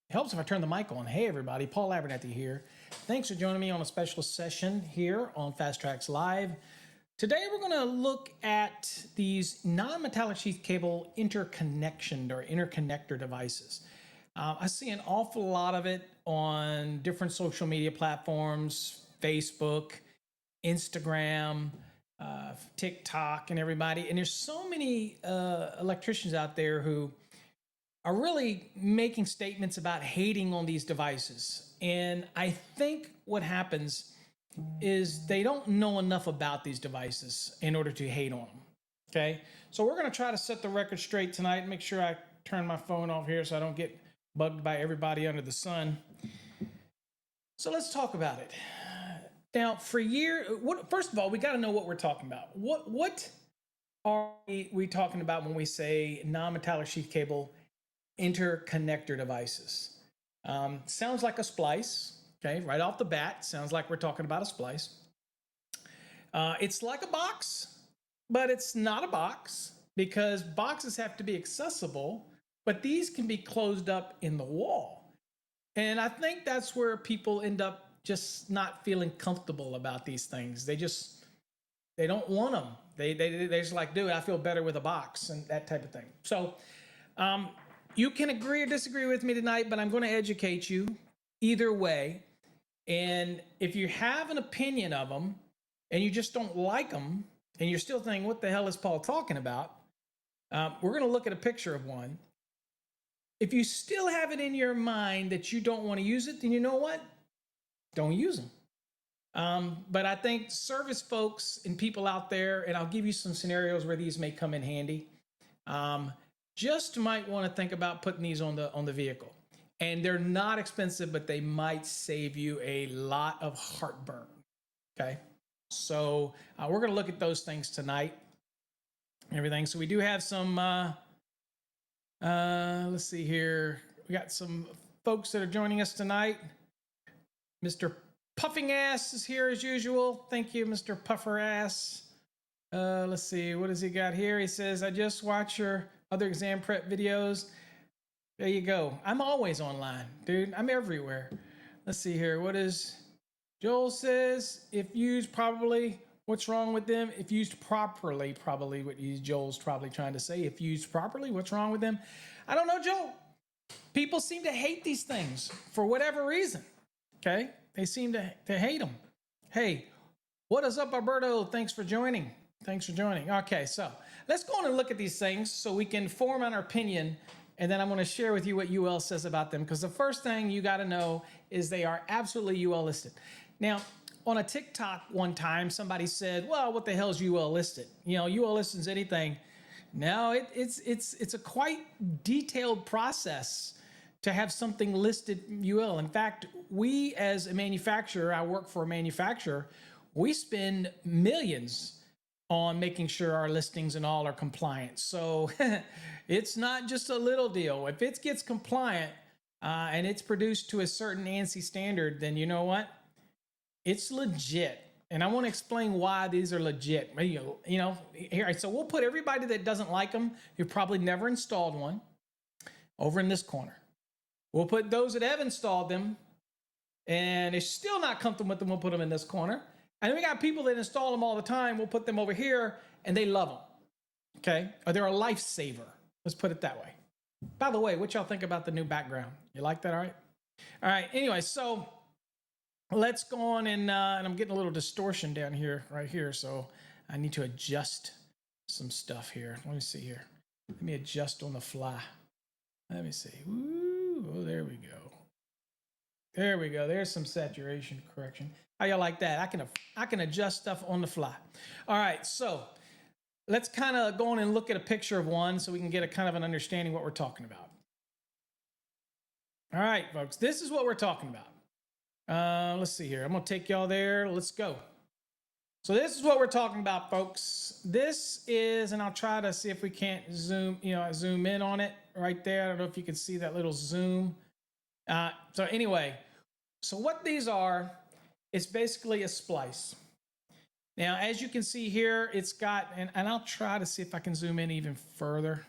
Helps if I turn the mic on. Hey everybody, Paul Abernathy here. Thanks for joining me on a special session here on Fast Trax Live. Today we're going to look at these non-metallic sheath cable interconnection or interconnector devices. I see an awful lot of it on different social media platforms, Facebook, Instagram, TikTok, and everybody. And there's so many electricians out there who are really making statements about hating on these devices. And I think what happens is they don't know enough about these devices in order to hate on them, okay? So we're gonna try to set the record straight tonight and make sure I turn my phone off here so I don't get bugged by everybody under the sun. So let's talk about it. Now, for years, first of all, we gotta know what we're talking about. What are we talking about when we say non-metallic sheath cable interconnector devices? Sounds like a splice, okay? Right off the bat, sounds like we're talking about a splice. It's like a box, but it's not a box because boxes have to be accessible, but these can be closed up in the wall. And I think that's where people end up just not feeling comfortable about these things. They don't want them. They're just like, dude, I feel better with a box and that type of thing. So, you can agree or disagree with me tonight, but I'm going to educate you either way. And if you have an opinion of them and you just don't like them and you're still thinking, what the hell is Paul talking about? We're going to look at a picture of one. If you still have it in your mind that you don't want to use it, then you know what? Don't use them. But I think service folks and people out there, and I'll give you some scenarios where these may come in handy, just might want to think about putting these on the vehicle. And they're not expensive, but they might save you a lot of heartburn, okay? So we're going to look at those things tonight, everything. So we do have some, let's see here. We got some folks that are joining us tonight. Mr. Puffing Ass is here as usual. Thank you, Mr. Puffer Ass. Let's see, what does he got here? He says, I just watch your other exam prep videos. There you go. I'm always online, dude. I'm everywhere. Let's see here. What is Joel says? If used properly, what's wrong with them? If used properly, probably what Joel's probably trying to say. If used properly, what's wrong with them? I don't know, Joel. People seem to hate these things for whatever reason. Okay? They seem to hate them. Hey, what is up, Alberto? Thanks for joining. Thanks for joining. Okay, so let's go on and look at these things so we can form an opinion, and then I'm going to share with you what UL says about them, because the first thing you got to know is they are absolutely UL listed. Now, on a TikTok one time, somebody said, well, what the hell is UL listed? You know, UL listens anything. No, it's a quite detailed process to have something listed UL. In fact, we as a manufacturer, I work for a manufacturer, we spend millions on making sure our listings and all are compliant. So it's not just a little deal. If it gets compliant and it's produced to a certain ANSI standard, then you know what? It's legit. And I want to explain why these are legit. You know, here, so we'll put everybody that doesn't like them, who probably never installed one, over in this corner. We'll put those that have installed them and they're still not comfortable with them. We'll put them in this corner. And then we got people that install them all the time. We'll put them over here and they love them, okay? Or they're a lifesaver. Let's put it that way. By the way, what y'all think about the new background? You like that, all right? All right, anyway, so let's go on and I'm getting a little distortion down here, right here. So I need to adjust some stuff here. Let me see here. Let me adjust on the fly. Let me see. Ooh, oh, there we go. There we go. There's some saturation correction. How y'all like that? I can adjust stuff on the fly. All right, so let's kind of go on and look at a picture of one so we can get a kind of an understanding what we're talking about. All right, folks, this is what we're talking about. Let's see here. I'm gonna take y'all there. Let's go. So this is what we're talking about, folks. This is, and I'll try to see if we can't zoom in on it right there. I don't know if you can see that little zoom. So anyway, so what these are, it's basically a splice. Now, as you can see here, it's got, and I'll try to see if I can zoom in even further.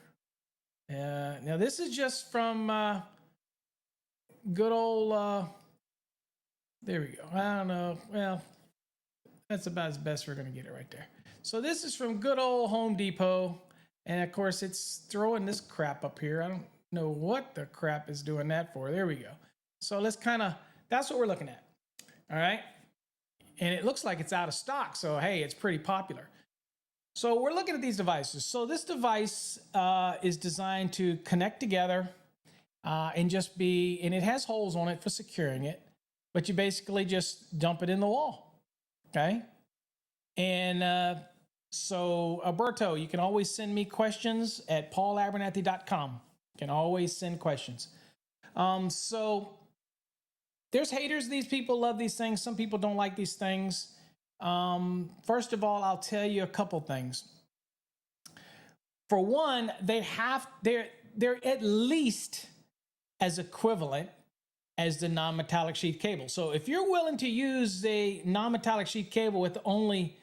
Now, this is just from good old, there we go. I don't know. Well, that's about as best we're going to get it right there. So this is from good old Home Depot. And of course, it's throwing this crap up here. I don't know what the crap is doing that for. There we go. So let's kind of, that's what we're looking at. All right. And it looks like it's out of stock. So, hey, it's pretty popular. So we're looking at these devices. So this device is designed to connect together and just be, and it has holes on it for securing it, but you basically just dump it in the wall. Okay. And so Alberto, you can always send me questions at paulabernathy.com. You can always send questions. So there's haters. These people love these things. Some people don't like these things. First of all, I'll tell you a couple things. For one, they're at least as equivalent as the non-metallic sheath cable. So if you're willing to use a non-metallic sheath cable with only,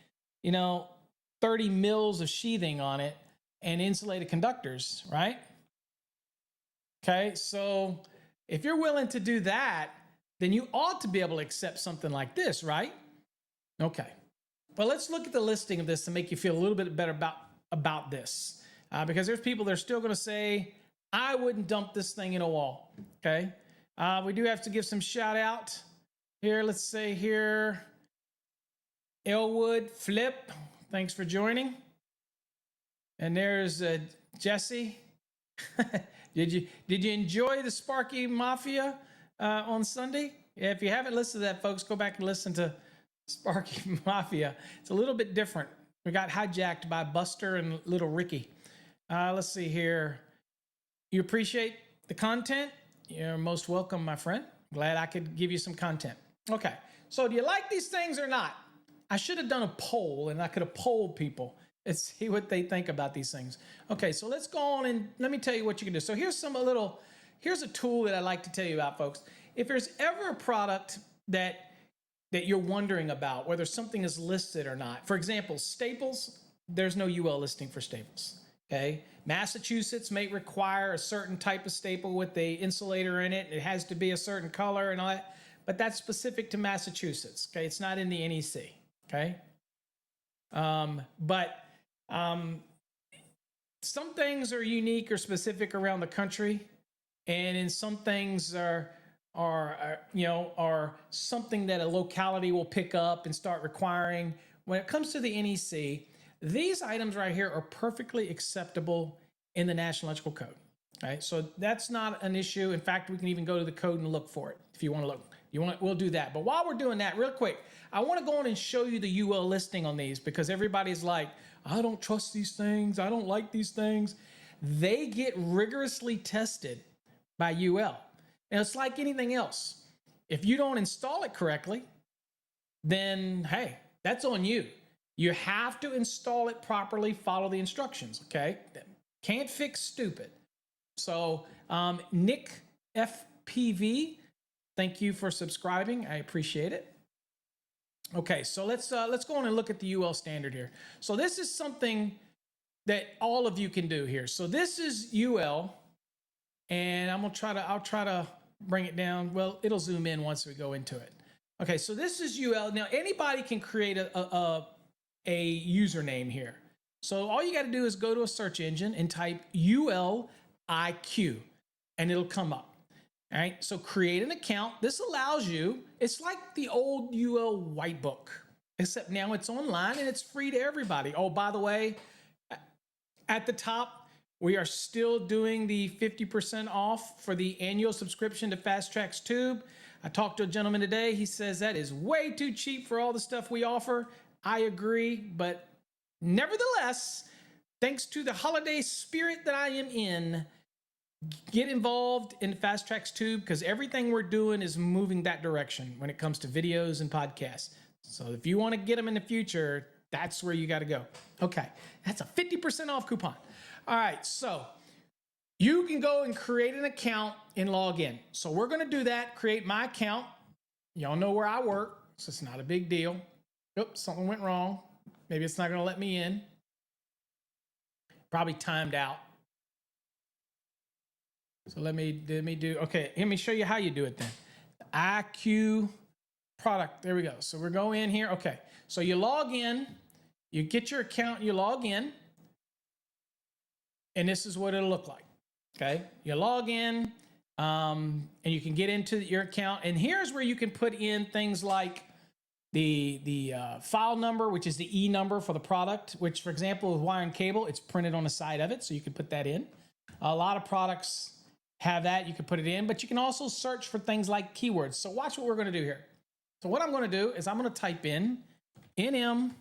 30 mils of sheathing on it and insulated conductors, right? Okay, so if you're willing to do that, then you ought to be able to accept something like this, right? Okay, well, let's look at the listing of this to make you feel a little bit better about this. Because there's people that are still gonna say, I wouldn't dump this thing in a wall, okay? We do have to give some shout out here. Let's say here, Elwood Flip, thanks for joining. And there's Jesse. Did you enjoy the Sparky Mafia on Sunday? Yeah, if you haven't listened to that, folks, go back and listen to Sparky Mafia. It's a little bit different. We got hijacked by Buster and Little Ricky. Let's see here. You appreciate the content? You're most welcome, my friend. Glad I could give you some content. Okay, so do you like these things or not? I should have done a poll, and I could have polled people and see what they think about these things. Okay, so let's go on and let me tell you what you can do. So here's a tool that I like to tell you about, folks. If there's ever a product that you're wondering about, whether something is listed or not. For example, staples, there's no UL listing for staples. Okay, Massachusetts may require a certain type of staple with the insulator in it. It has to be a certain color and all that, but that's specific to Massachusetts. Okay, it's not in the NEC. Okay, but some things are unique or specific around the country, and in some things are something that a locality will pick up and start requiring. When it comes to the NEC, these items right here are perfectly acceptable in the National Electrical Code. Right, so that's not an issue. In fact, we can even go to the code and look for it if you want to look. We'll do that. But while we're doing that, real quick, I want to go on and show you the UL listing on these because everybody's like, I don't trust these things. I don't like these things. They get rigorously tested by UL. And it's like anything else. If you don't install it correctly, then hey, that's on you. You have to install it properly, follow the instructions, okay? Can't fix stupid. So Nick FPV, thank you for subscribing. I appreciate it. Okay, so let's go on and look at the UL standard here. So this is something that all of you can do here. So this is UL, and I'll try to bring it down. Well, it'll zoom in once we go into it. Okay, so this is UL. Now anybody can create a username here. So all you got to do is go to a search engine and type ULIQ, and it'll come up. All right, so create an account. This allows you, it's like the old UL white book, except now it's online and it's free to everybody. Oh, by the way, at the top, We are still doing the 50% off for the annual subscription to Fast Trax Tube. I talked to a gentleman today. He says that is way too cheap for all the stuff we offer. I agree, but nevertheless, thanks to the holiday spirit that I am in, get involved in Fast Trax Tube because everything we're doing is moving that direction when it comes to videos and podcasts. So if you want to get them in the future, that's where you got to go. Okay, that's a 50% off coupon. All right, so you can go and create an account and log in. So we're going to do that, create my account. Y'all know where I work, so it's not a big deal. Oops, something went wrong. Maybe it's not going to let me in. Probably timed out. So let me do, okay, let me show you how you do it then. IQ product, there we go. So we're going in here, okay. So you log in, you get your account, you log in, and this is what it'll look like, okay? You log in, and you can get into your account, and here's where you can put in things like the file number, which is the E number for the product, which for example, with wire and cable, it's printed on the side of it, so you can put that in. A lot of products have that, you can put it in, but you can also search for things like keywords. So watch what we're gonna do here. So what I'm gonna do is I'm gonna type in NM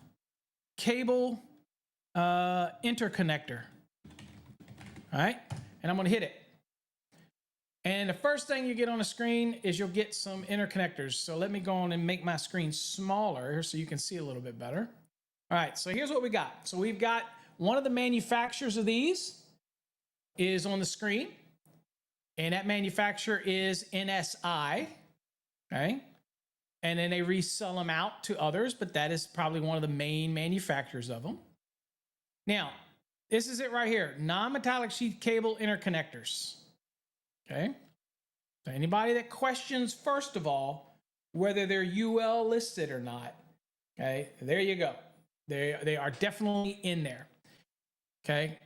cable interconnector, all right? And I'm gonna hit it. And the first thing you get on the screen is you'll get some interconnectors. So let me go on and make my screen smaller so you can see a little bit better. All right, so here's what we got. So we've got one of the manufacturers of these is on the screen. And that manufacturer is NSI, okay? And then they resell them out to others, but that is probably one of the main manufacturers of them. Now, this is it right here, non-metallic sheath cable interconnectors, okay? So anybody that questions, first of all, whether they're UL listed or not, okay, there you go. They are definitely in there, okay?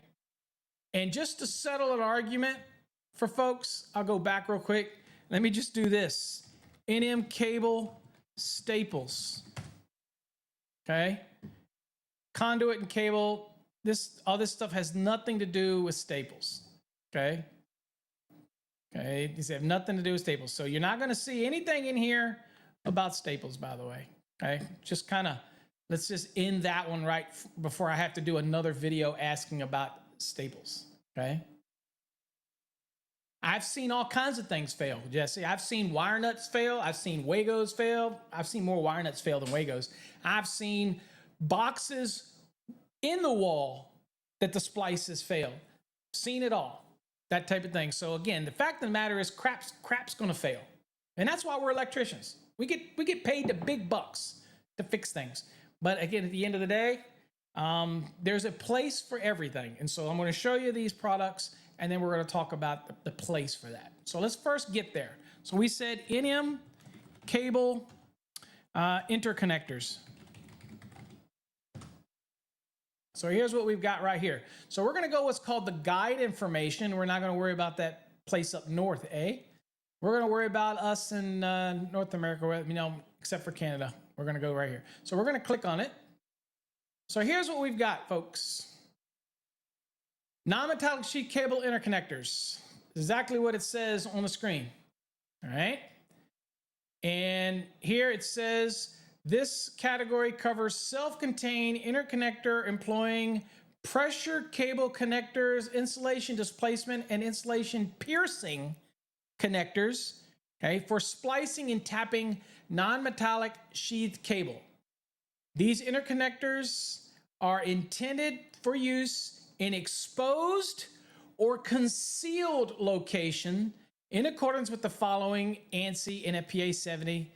And just to settle an argument, for folks, I'll go back real quick. Let me just do this. NM cable staples. Okay? Conduit and cable, all this stuff has nothing to do with staples. Okay? Okay, these have nothing to do with staples. So you're not going to see anything in here about staples, by the way. Okay? Just kind of, let's just end that one right before I have to do another video asking about staples. Okay? I've seen all kinds of things fail, Jesse. I've seen wire nuts fail. I've seen Wagos fail. I've seen more wire nuts fail than Wagos. I've seen boxes in the wall that the splices failed. Seen it all, that type of thing. So again, the fact of the matter is crap's gonna fail. And that's why we're electricians. We get paid the big bucks to fix things. But again, at the end of the day, there's a place for everything. And so I'm gonna show you these products and then we're going to talk about the place for that. So let's first get there. So we said NM cable interconnectors. So here's what we've got right here. So we're going to go what's called the guide information. We're not going to worry about that place up north, eh? We're going to worry about us in North America, you know, except for Canada. We're going to go right here. So we're going to click on it. So here's what we've got, folks. Non-metallic sheath cable interconnectors. Exactly what it says on the screen. All right. And here it says this category covers self-contained interconnector employing pressure cable connectors, insulation displacement, and insulation piercing connectors, okay, for splicing and tapping non-metallic sheath cable. These interconnectors are intended for use in exposed or concealed location in accordance with the following ANSI NFPA 70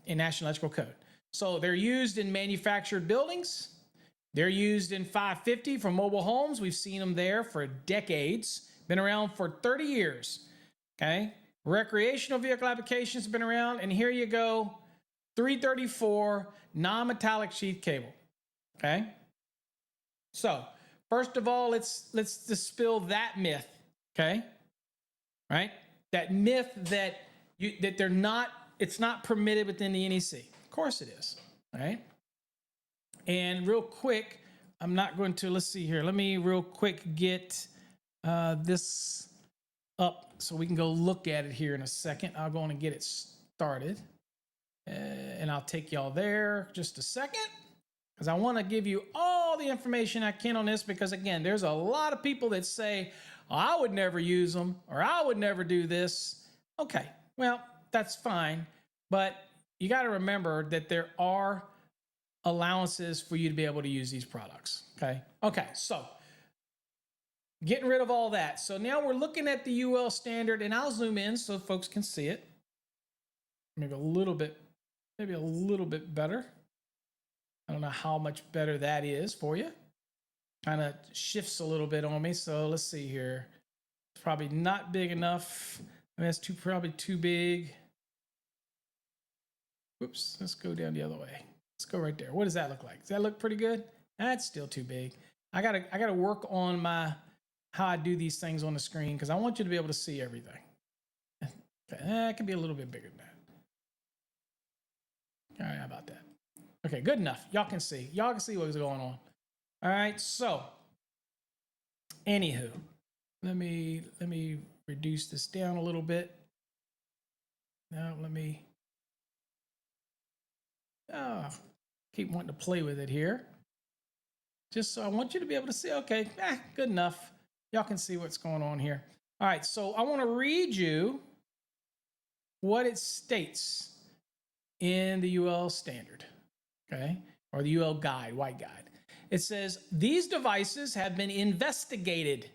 in National Electrical Code. So they're used in manufactured buildings. They're used in 550 for mobile homes. We've seen them there for decades. Been around for 30 years. Okay. Recreational vehicle applications have been around. And here you go. 334 non-metallic sheath cable. Okay. So first of all, let's dispel that myth. Okay. Right. That myth that they're not, it's not permitted within the NEC. Of course it is. All right. And real quick, I'm not going to, let's see here. Let me real quick get this up so we can go look at it here in a second. I'll go on and get it started. And I'll take y'all there just a second, because I want to give you all the information I can on this, because again, there's a lot of people that say, oh, I would never use them, or I would never do this. Okay, well, that's fine, but you got to remember that there are allowances for you to be able to use these products. Okay, so getting rid of all that. So now we're looking at the UL standard, and I'll zoom in so folks can see it. Maybe a little bit better. I don't know how much better that is for you. Kind of shifts a little bit on me. So let's see here. It's probably not big enough. I mean, that's probably too big. Whoops, let's go down the other way. Let's go right there. What does that look like? Does that look pretty good? That's still too big. I gotta work on how I do these things on the screen, because I want you to be able to see everything. Okay, it can be a little bit bigger than that. All right, how about that? Okay, good enough. Y'all can see what's going on. All right, so anywho, let me reduce this down a little bit. Now keep wanting to play with it here. Just so I want you to be able to see, okay, good enough. Y'all can see what's going on here. All right, so I want to read you what it states in the UL standard, okay, or the UL guide, white guide. It says, these devices have been investigated,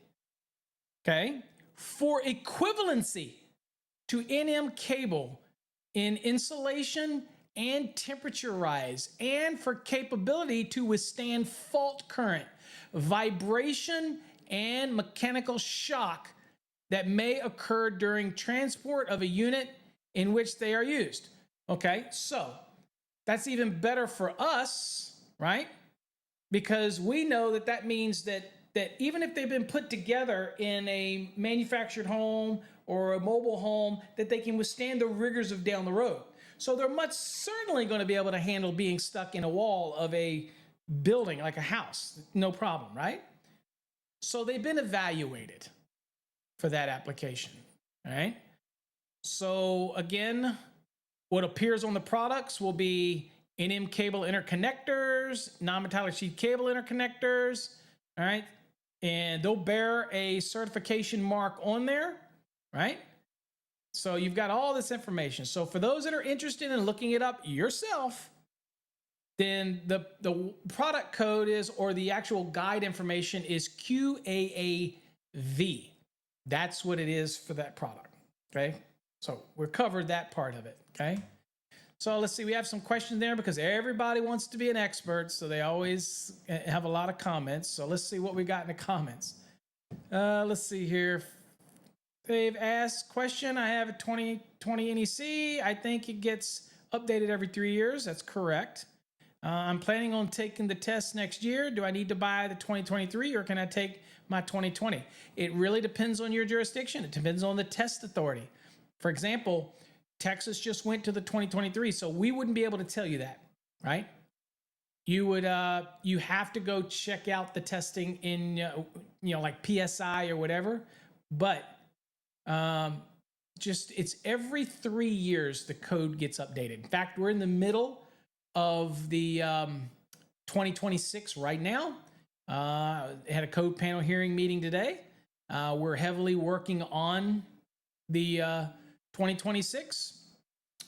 okay, for equivalency to NM cable in insulation and temperature rise, and for capability to withstand fault current, vibration, and mechanical shock that may occur during transport of a unit in which they are used. Okay, so that's even better for us, right? Because we know that means that even if they've been put together in a manufactured home or a mobile home, that they can withstand the rigors of down the road. So they're much certainly going to be able to handle being stuck in a wall of a building like a house, no problem, right? So they've been evaluated for that application, all right? So again, what appears on the products will be NM cable interconnectors, non-metallic sheath cable interconnectors, all right? And they'll bear a certification mark on there, right? So you've got all this information. So for those that are interested in looking it up yourself, then the product code is, or the actual guide information is QAAV. That's what it is for that product, okay? So we're covered that part of it, okay? So let's see, we have some questions there because everybody wants to be an expert, so they always have a lot of comments. So let's see what we got in the comments. Let's see here. They've asked question, I have a 2020 NEC. I think it gets updated every 3 years. That's correct. I'm planning on taking the test next year. Do I need to buy the 2023 or can I take my 2020? It really depends on your jurisdiction. It depends on the test authority. For example, Texas just went to the 2023, so we wouldn't be able to tell you that, right? You would, you have to go check out the testing in, like PSI or whatever. But just it's every 3 years the code gets updated. In fact, we're in the middle of the 2026 right now. Had a code panel hearing meeting today. We're heavily working on the 2026.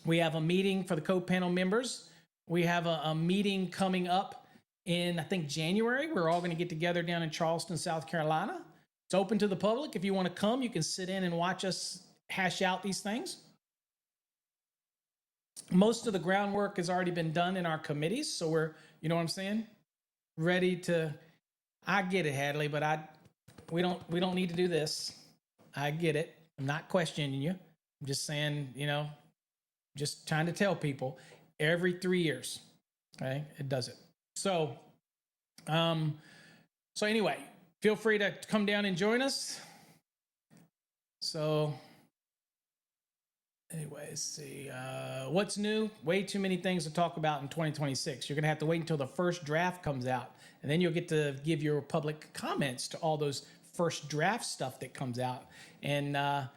We have a meeting for the code panel members. We have a meeting coming up in, I think, January. We're all going to get together down in Charleston, South Carolina. It's open to the public. If you want to come, you can sit in and watch us hash out these things. Most of the groundwork has already been done in our committees, so we're, you know what I'm saying, ready to. I get it, Hadley, but we don't need to do this. I get it. I'm not questioning you. I'm just saying, just trying to tell people every 3 years. Okay, it does it. So anyway, feel free to come down and join us. So anyway, let's see. What's new? Way too many things to talk about in 2026. You're going to have to wait until the first draft comes out, and then you'll get to give your public comments to all those first draft stuff that comes out. And a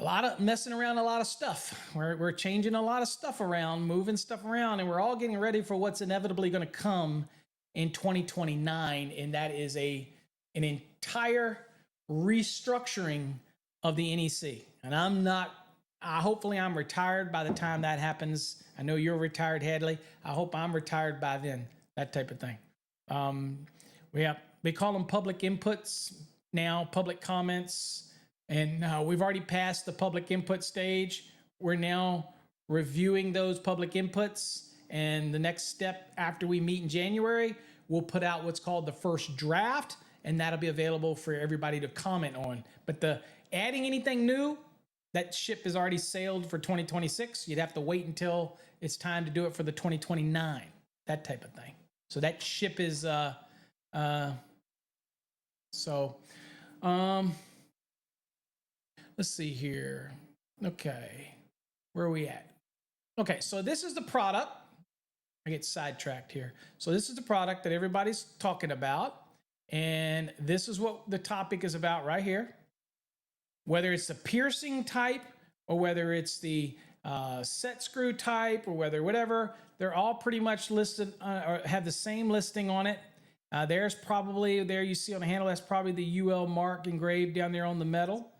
lot of messing around, a lot of stuff. We're changing a lot of stuff around, moving stuff around, and we're all getting ready for what's inevitably going to come in 2029, and that is an entire restructuring of the NEC. And hopefully I'm retired by the time that happens. I know you're retired, Hadley. I hope I'm retired by then, that type of thing. We call them public inputs now, public comments, and we've already passed the public input stage. We're now reviewing those public inputs, and the next step after we meet in January, we'll put out what's called the first draft, and that'll be available for everybody to comment on. But adding anything new, that ship has already sailed for 2026. You'd have to wait until it's time to do it for the 2029, that type of thing. So that ship is, let's see here. Okay, where are we at? Okay, so this is the product. I get sidetracked here. So this is the product that everybody's talking about, and this is what the topic is about right here. Whether it's the piercing type or whether it's the set screw type or whatever, they're all pretty much listed or have the same listing on it. There's probably, there you see on the handle, that's probably the UL mark engraved down there on the metal.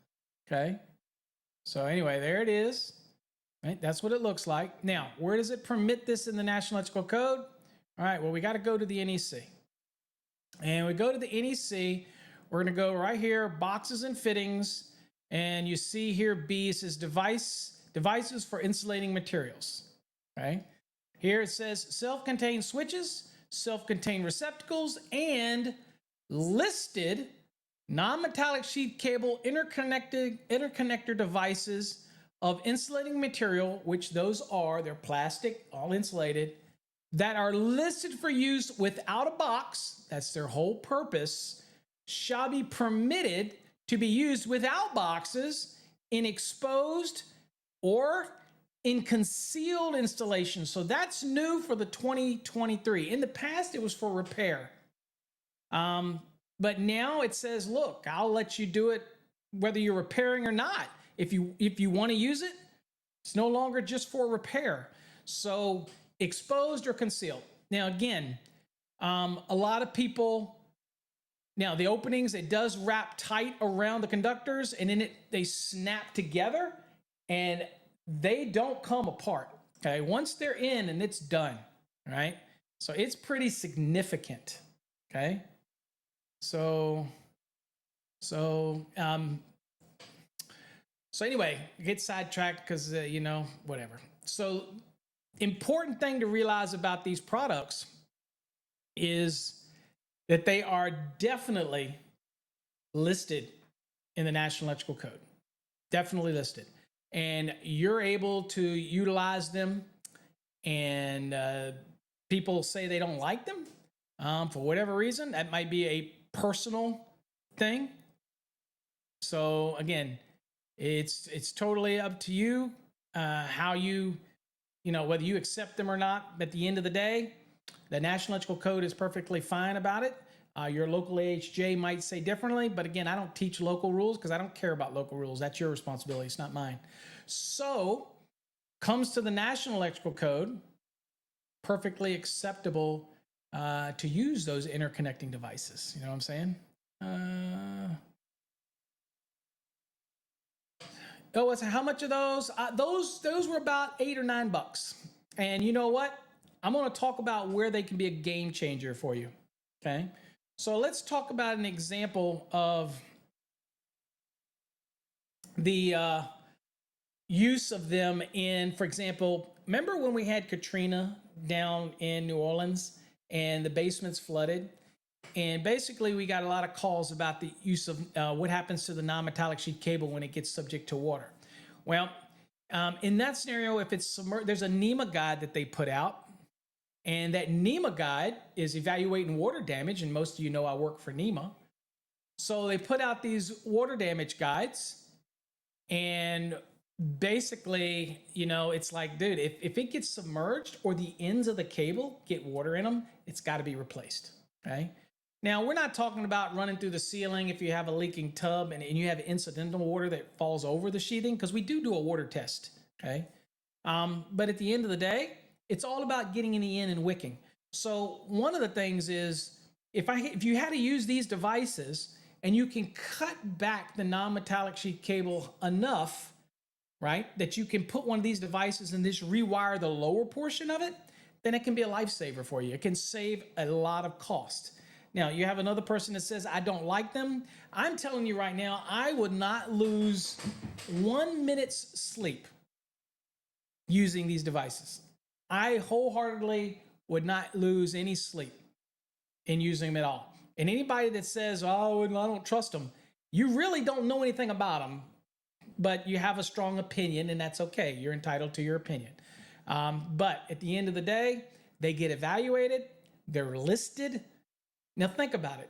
Okay. So anyway, there it is. Right? That's what it looks like. Now, where does it permit this in the National Electrical Code? All right, well, we got to go to the NEC. And we go to the NEC, we're going to go right here, boxes and fittings. And you see here, B says devices for insulating materials. Okay. Here it says self-contained switches, self-contained receptacles, and listed non-metallic sheath cable interconnector devices of insulating material, which those are, they're plastic, all insulated, that are listed for use without a box, that's their whole purpose, shall be permitted to be used without boxes in exposed or in concealed installations. So that's new for the 2023. In the past, it was for repair. But now it says, look, I'll let you do it whether you're repairing or not. If you want to use it, it's no longer just for repair. So exposed or concealed. Now, again, a lot of people, now the openings, it does wrap tight around the conductors, and then they snap together and they don't come apart. Okay, once they're in and it's done, right? So it's pretty significant. Okay, so anyway, get sidetracked because whatever. So important thing to realize about these products is that they are definitely listed in the National Electrical Code. Definitely listed. And you're able to utilize them, and people say they don't like them for whatever reason. That might be a personal thing. So again, it's totally up to you how whether you accept them or not. At the end of the day, the National Electrical Code is perfectly fine about it. Your local AHJ might say differently, but again, I don't teach local rules because I don't care about local rules. That's your responsibility. It's not mine. So, comes to the National Electrical Code, perfectly acceptable to use those interconnecting devices. You know what I'm saying? How much of those? Those were about $8 or $9. And you know what? I'm going to talk about where they can be a game changer for you. Okay. So let's talk about an example of the use of them in, for example, remember when we had Katrina down in New Orleans and the basements flooded? And basically we got a lot of calls about the use of what happens to the non-metallic sheath cable when it gets subject to water. Well, in that scenario, if it's submerged, there's a NEMA guide that they put out. And that NEMA guide is evaluating water damage, and most of you know I work for NEMA. So they put out these water damage guides, and basically, it's like, dude, if it gets submerged or the ends of the cable get water in them, it's got to be replaced, okay? Now, we're not talking about running through the ceiling if you have a leaking tub and you have incidental water that falls over the sheathing, because we do a water test, okay? But at the end of the day, it's all about getting in the end and wicking. So one of the things is, if you had to use these devices and you can cut back the non-metallic sheath cable enough, right, that you can put one of these devices and just rewire the lower portion of it, then it can be a lifesaver for you. It can save a lot of cost. Now, you have another person that says, I don't like them. I'm telling you right now, I would not lose 1 minute's sleep using these devices. I wholeheartedly would not lose any sleep in using them at all. And anybody that says, oh, I don't trust them, you really don't know anything about them, but you have a strong opinion, and that's okay. You're entitled to your opinion. But at the end of the day, they get evaluated, they're listed. Now think about it.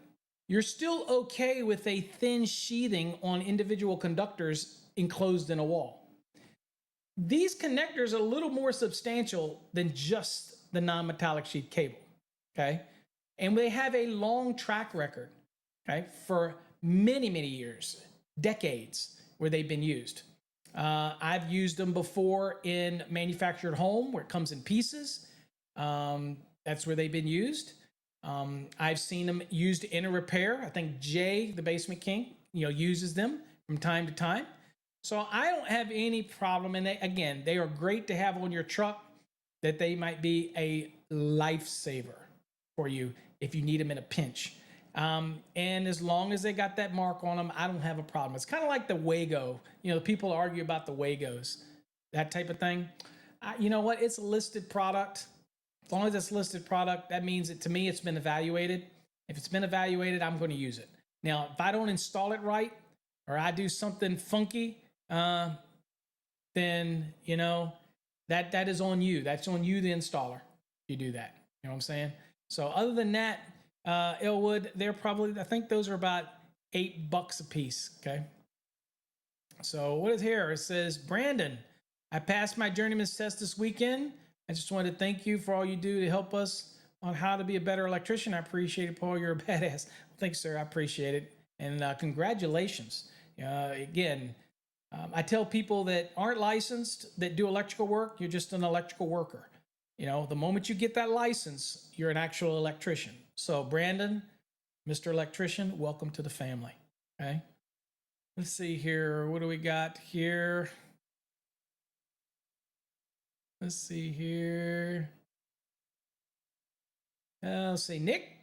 You're still okay with a thin sheathing on individual conductors enclosed in a wall. These connectors are a little more substantial than just the non-metallic sheath cable, okay? And they have a long track record, okay, for many, many years, decades, where they've been used. I've used them before in manufactured home where it comes in pieces. That's where they've been used. I've seen them used in a repair. I think Jay, the Basement King, uses them from time to time. So I don't have any problem. And they are great to have on your truck, that they might be a lifesaver for you if you need them in a pinch. And as long as they got that mark on them, I don't have a problem. It's kind of like the Wago. People argue about the Wagos, that type of thing. You know what? It's a listed product. As long as it's a listed product, that means that to me, it's been evaluated. If it's been evaluated, I'm going to use it. Now, if I don't install it right, or I do something funky, then, that is on you. That's on you, the installer, if you do that. You know what I'm saying? So other than that, Elwood, they're probably, I think those are about $8 a piece, okay? So what is here? It says, Brandon, I passed my journeyman's test this weekend. I just wanted to thank you for all you do to help us on how to be a better electrician. I appreciate it, Paul. You're a badass. Thanks, sir. I appreciate it. And congratulations. Again, I tell people that aren't licensed, that do electrical work, you're just an electrical worker. The moment you get that license, you're an actual electrician. So Brandon, Mr. Electrician, welcome to the family. Okay. Let's see here. What do we got here? Let's see here. Let's see, Nick.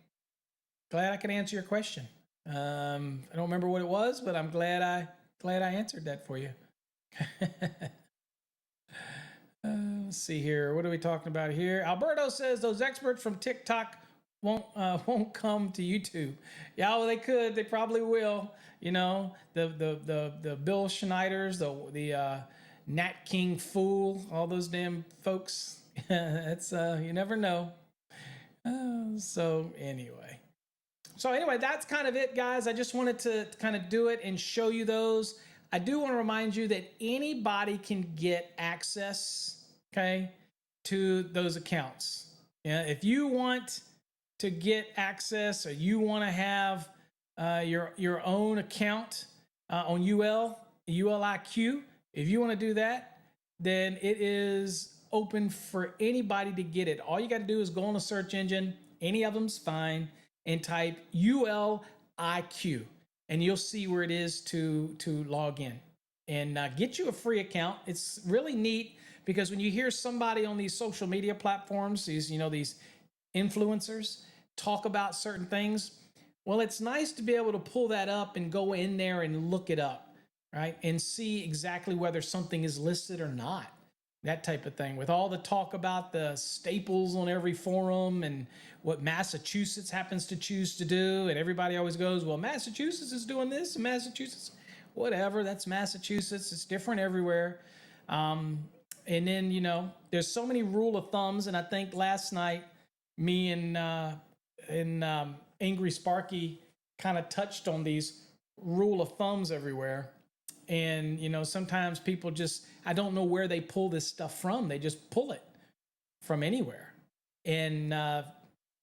Glad I could answer your question. I don't remember what it was, but I'm glad I answered that for you. Let's see here. What are we talking about here? Alberto says those experts from TikTok won't come to YouTube. Yeah, well, they could. They probably will. The Bill Schneiders, the Nat King Fool, all those damn folks. It's you never know. So anyway, that's kind of it, guys. I just wanted to kind of do it and show you those. I do want to remind you that anybody can get access, okay, to those accounts. Yeah, if you want to get access, or you want to have your own account on ULIQ, if you want to do that, then it is open for anybody to get it. All you got to do is go on a search engine, any of them's fine, and type ULIQ, and you'll see where it is to log in and get you a free account. It's really neat, because when you hear somebody on these social media platforms, these influencers, talk about certain things, well, it's nice to be able to pull that up and go in there and look it up, right? And see exactly whether something is listed or not, that type of thing. With all the talk about the staples on every forum and what Massachusetts happens to choose to do, and everybody always goes, well, Massachusetts is doing this, and Massachusetts, whatever, that's Massachusetts. It's different everywhere. And then, there's so many rule of thumbs, and I think last night, me and Angry Sparky kind of touched on these rule of thumbs everywhere. And, sometimes people I don't know where they pull this stuff from. They just pull it from anywhere. And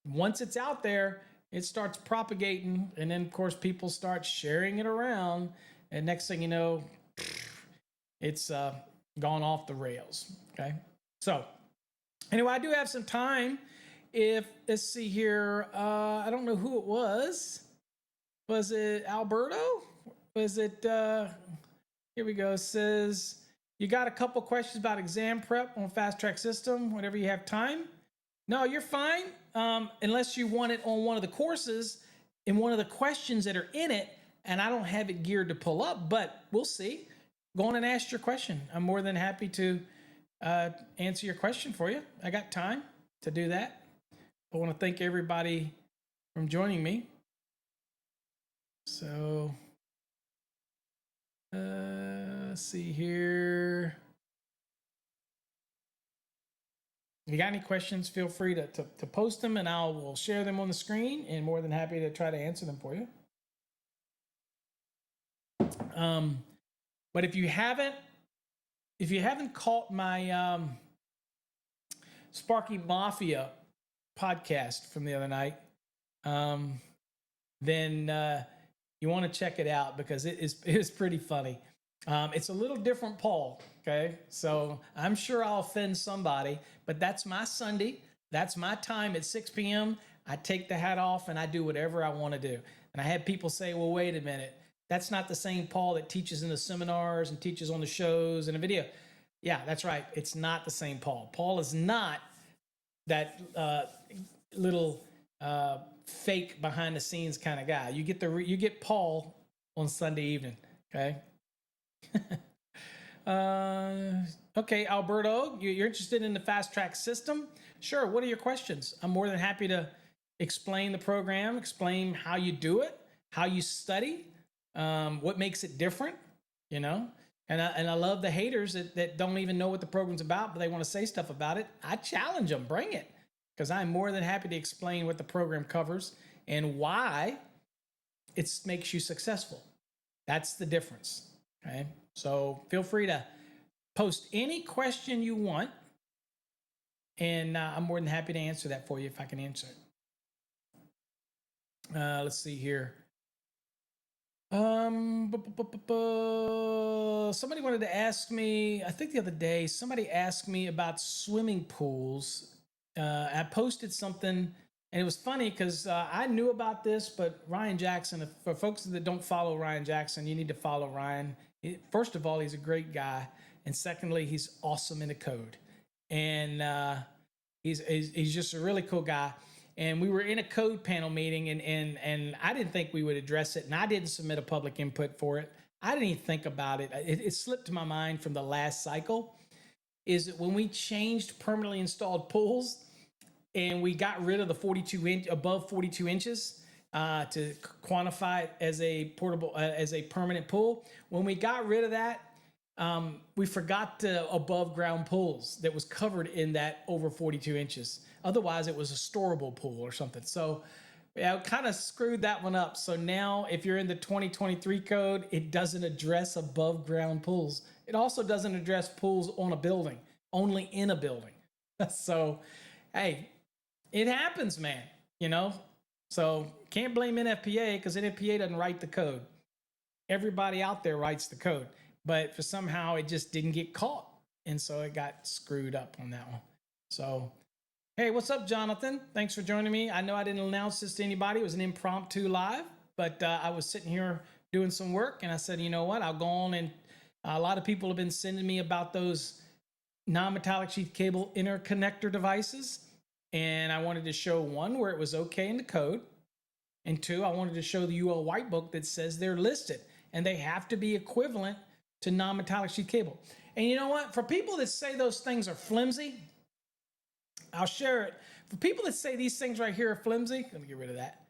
once it's out there, it starts propagating, and then of course people start sharing it around, and next thing you know, it's gone off the rails. Okay, so anyway, I do have some time. If let's see here, I don't know who it was. Was it Alberto? Was it? Here we go. It says you got a couple questions about exam prep on Fast Track System. Whenever you have time. No, you're fine. Unless you want it on one of the courses in one of the questions that are in it, and I don't have it geared to pull up, but we'll see. Go on and ask your question. I'm more than happy to answer your question for you. I got time to do that. I want to thank everybody from joining me. So, let's see here. If you got any questions, feel free to post them, and I will share them on the screen, and more than happy to try to answer them for you. But if you haven't caught my Sparky Mafia podcast from the other night, then you want to check it out because it is pretty funny. It's a little different Paul, okay? So I'm sure I'll offend somebody, but that's my Sunday. That's my time at 6 p.m. I take the hat off and I do whatever I want to do. And I had people say, well, wait a minute. That's not the same Paul that teaches in the seminars and teaches on the shows and a video. Yeah, that's right. It's not the same Paul. Paul is not that little fake behind the scenes kind of guy. You get Paul on Sunday evening, okay? Okay, Alberto, you're interested in the Fast Track system? Sure. What are your questions? I'm more than happy to explain the program, explain how you do it, how you study, what makes it different, you know? And I love the haters that don't even know what the program's about, but they want to say stuff about it. I challenge them, bring it, because I'm more than happy to explain what the program covers and why it makes you successful. That's the difference, okay? So feel free to post any question you want, and I'm more than happy to answer that for you if I can answer it. Let's see here. Somebody wanted to ask me, I think the other day, somebody asked me about swimming pools. I posted something, and it was funny because I knew about this, but Ryan Jackson, for folks that don't follow Ryan Jackson, you need to follow Ryan. First of all, he's a great guy. And secondly, he's awesome in the code. And he's just a really cool guy. And we were in a code panel meeting, and I didn't think we would address it, and I didn't submit a public input for it. I didn't even think about it. It slipped my mind from the last cycle, is that when we changed permanently installed pools and we got rid of the above 42 inches to quantify it as a portable, as a permanent pool, when we got rid of that, we forgot the above ground pools that was covered in that over 42 inches. Otherwise, it was a storable pool or something. So yeah, it kind of screwed that one up. So now if you're in the 2023 code, it doesn't address above ground pools. It also doesn't address pools on a building, only in a building. So, hey, it happens, man, you know? So can't blame NFPA because NFPA doesn't write the code. Everybody out there writes the code. But for somehow it just didn't get caught. And so it got screwed up on that one. So, hey, what's up, Jonathan? Thanks for joining me. I know I didn't announce this to anybody. It was an impromptu live, but I was sitting here doing some work and I said, you know what? I'll go on, and a lot of people have been sending me about those non-metallic sheath cable interconnector devices. And I wanted to show one where it was okay in the code. And two, I wanted to show the UL white book that says they're listed and they have to be equivalent to non-metallic sheath cable. And you know what? For people that say those things are flimsy, I'll share it. For people that say these things right here are flimsy, let me get rid of that.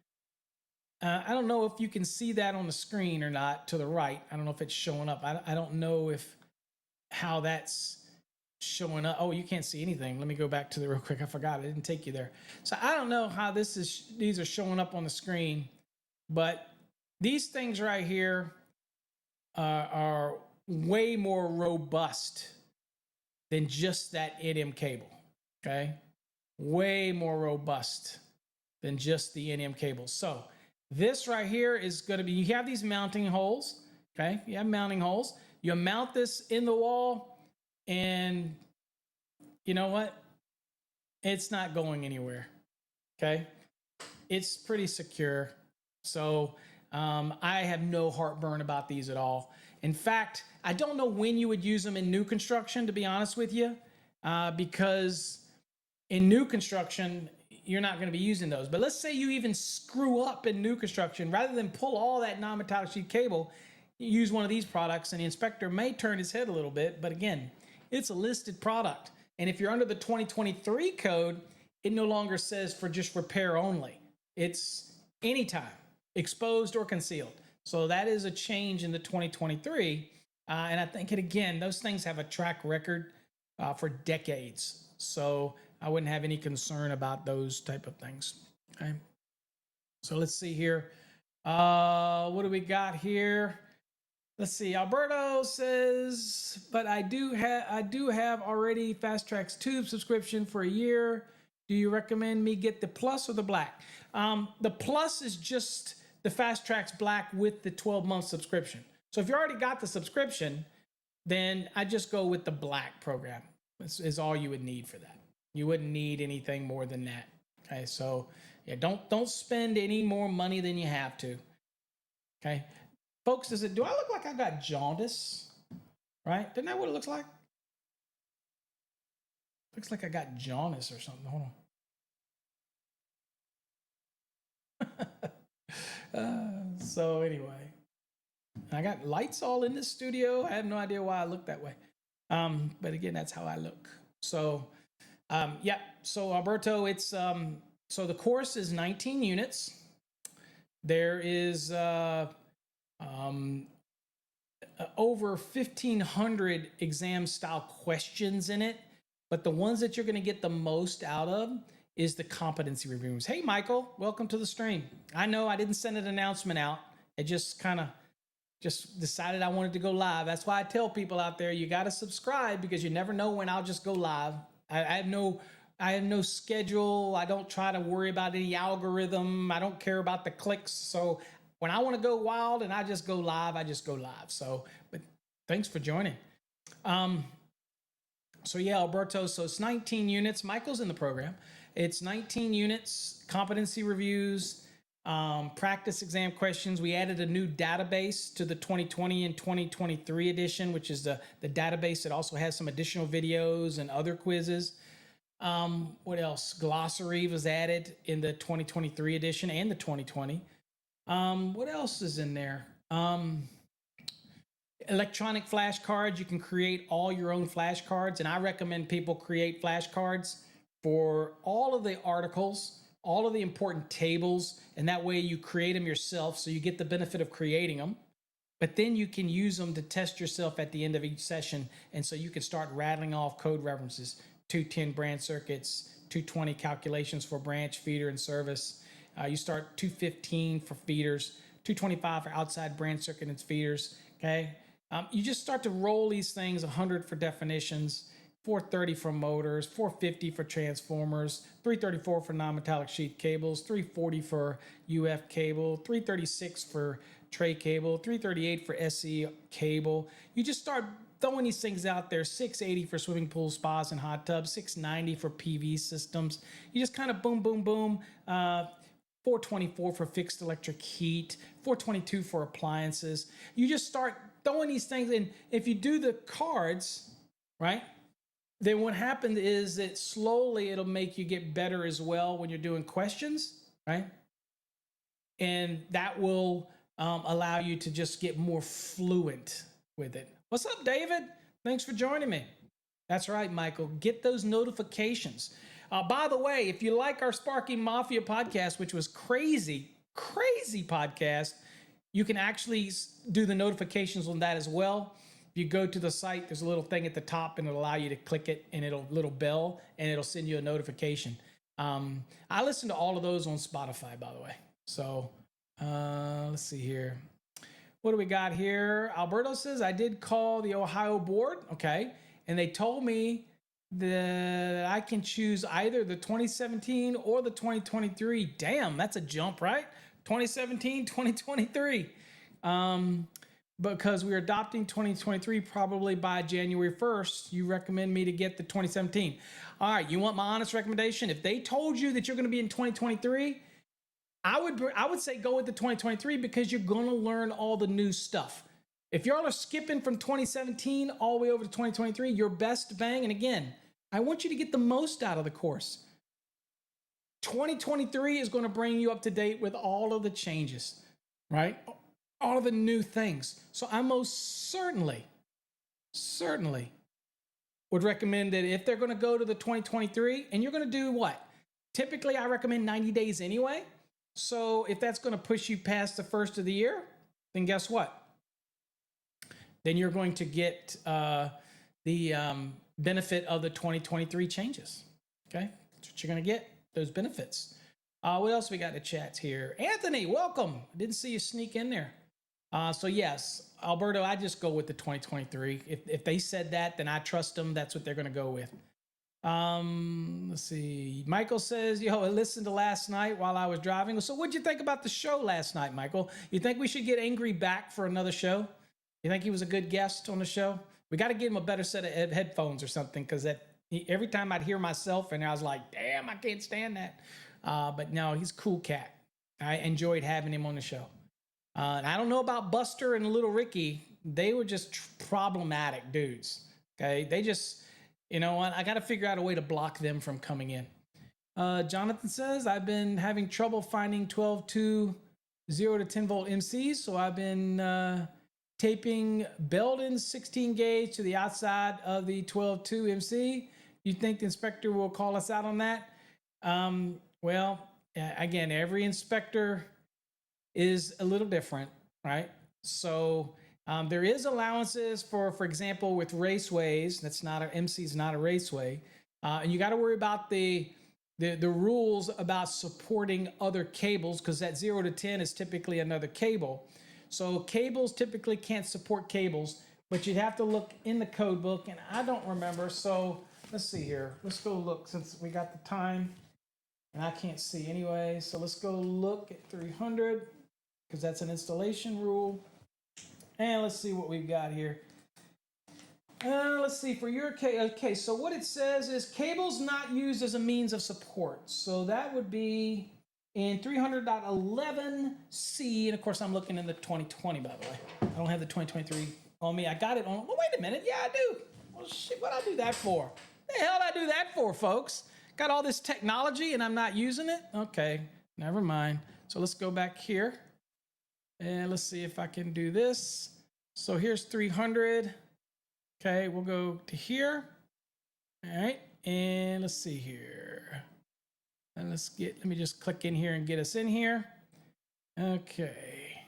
I don't know if you can see that on the screen or not to the right. I don't know if it's showing up. I don't know how that's showing up. Oh, you can't see anything. Let me go back to the real quick. I forgot. I didn't take you there. So I don't know how these are showing up on the screen, but these things right here are way more robust than just that NM cable, okay? Way more robust than just the NM cables. So this right here is going to be, you have these mounting holes, okay? You have mounting holes. You mount this in the wall, and you know what? It's not going anywhere, okay? It's pretty secure. So I have no heartburn about these at all. In fact, I don't know when you would use them in new construction, to be honest with you, because in new construction, you're not going to be using those. But let's say you even screw up in new construction. Rather than pull all that non-metallic sheet cable, you use one of these products, and the inspector may turn his head a little bit. But again, it's a listed product. And if you're under the 2023 code, it no longer says for just repair only. It's anytime, exposed or concealed. So that is a change in the 2023. And I think, again, those things have a track record for decades. So I wouldn't have any concern about those type of things. Okay. So let's see here. What do we got here? Let's see. Alberto says, but I do have already Fast Trax tube subscription for a year. Do you recommend me get the plus or the black? The plus is just the Fast Trax Black with the 12-month subscription. So if you already got the subscription, then I just go with the black program. This is all you would need for that. You wouldn't need anything more than that. Okay, so yeah, don't spend any more money than you have to. Okay, folks, do I look like I got jaundice? Right? Isn't that what it looks like? Looks like I got jaundice or something. Hold on. So anyway, I got lights all in this studio. I have no idea why I look that way. But again, that's how I look. So yeah, so Alberto, it's so the course is 19 units. There is over 1,500 exam style questions in it, but the ones that you're going to get the most out of is the competency reviews. Hey, Michael, welcome to the stream. I know I didn't send an announcement out. I just decided I wanted to go live. That's why I tell people out there, you got to subscribe, because you never know when I'll just go live. I have no schedule. I don't try to worry about any algorithm. I don't care about the clicks. So when I want to go wild and I just go live, I just go live. So, but thanks for joining. So yeah, Alberto, so it's 19 units. Michael's in the program. It's 19 units, competency reviews, practice exam questions. We added a new database to the 2020 and 2023 edition, which is the database that also has some additional videos and other quizzes. What else? Glossary was added in the 2023 edition and the 2020. What else is in there? Electronic flashcards. You can create all your own flashcards, and I recommend people create flashcards for all of the articles, all of the important tables, and that way you create them yourself, so you get the benefit of creating them. But then you can use them to test yourself at the end of each session, and so you can start rattling off code references, 210 branch circuits, 220 calculations for branch, feeder, and service. You start 215 for feeders, 225 for outside branch circuit and feeders, okay? You just start to roll these things, 100 for definitions, 430 for motors, 450 for transformers, 334 for non-metallic sheath cables, 340 for UF cable, 336 for tray cable, 338 for SE cable. You just start throwing these things out there, 680 for swimming pools, spas, and hot tubs, 690 for PV systems. You just kind of boom, boom, boom. 424 for fixed electric heat, 422 for appliances. You just start throwing these things in. If you do the cards, right, then what happens is that slowly it'll make you get better as well when you're doing questions, right? And that will allow you to just get more fluent with it. What's up, David? Thanks for joining me. That's right, Michael. Get those notifications. By the way, if you like our Sparky Mafia podcast, which was crazy podcast, you can actually do the notifications on that as well. If you go to the site, there's a little thing at the top, and it'll allow you to click it, and it'll little bell, and it'll send you a notification. I listen to all of those on Spotify, by the way. So let's see here. What do we got here? Alberto says, I did call the Ohio board, okay, and they told me I can choose either the 2017 or the 2023. Damn, that's a jump, right? 2017, 2023. Because we're adopting 2023 probably by January 1st, you recommend me to get the 2017. All right, you want my honest recommendation? If they told you that you're going to be in 2023, I would say go with the 2023 because you're going to learn all the new stuff. If y'all are skipping from 2017 all the way over to 2023, your best bang, and again, I want you to get the most out of the course. 2023 is going to bring you up to date with all of the changes, right? All of the new things. So I most certainly would recommend that if they're going to go to the 2023 and you're going to do what? Typically, I recommend 90 days anyway. So if that's going to push you past the first of the year, then guess what? Then you're going to get the benefit of the 2023 changes. Okay, that's what you're going to get, those benefits. What else we got in the chats here? Anthony, welcome. Didn't see you sneak in there. So yes, Alberto, I just go with the 2023. If they said that, then I trust them. That's what they're going to go with. Let's see. Michael says, yo, I listened to last night while I was driving. So what'd you think about the show last night, Michael? You think we should get Angry back for another show? You think he was a good guest on the show? We got to give him a better set of headphones or something, because every time I'd hear myself and I was like, damn, I can't stand that. But no, he's a cool cat. I enjoyed having him on the show. And I don't know about Buster and Little Ricky. They were just problematic dudes. Okay. They just, you know what? I got to figure out a way to block them from coming in. Jonathan says, I've been having trouble finding 12-2 0 to 10 volt MCs. So I've been taping Belden's 16 gauge to the outside of the 12-2 MC. You think the inspector will call us out on that? Well, again, every inspector is a little different, right? So there is allowances for example, with raceways. That's not a MC is not a raceway, and you got to worry about the rules about supporting other cables, because that 0 to 10 is typically another cable. So cables typically can't support cables, but you'd have to look in the code book, and I don't remember. So let's see here. Let's go look, since we got the time, and I can't see anyway. So let's go look at 300. Because that's an installation rule. And let's see what we've got here. Let's see, for your case. Okay, so what it says is cables not used as a means of support. So that would be in 300.11c. And of course, I'm looking in the 2020, by the way. I don't have the 2023 on me. I got it on. Well, wait a minute. Yeah, I do. Well, shit, what'd I do that for? The hell did I do that for, folks? Got all this technology and I'm not using it? Okay, never mind. So let's go back here. And let's see if I can do this. So here's 300. Okay, we'll go to here. All right, and let's see here. And let me just click in here and get us in here. Okay.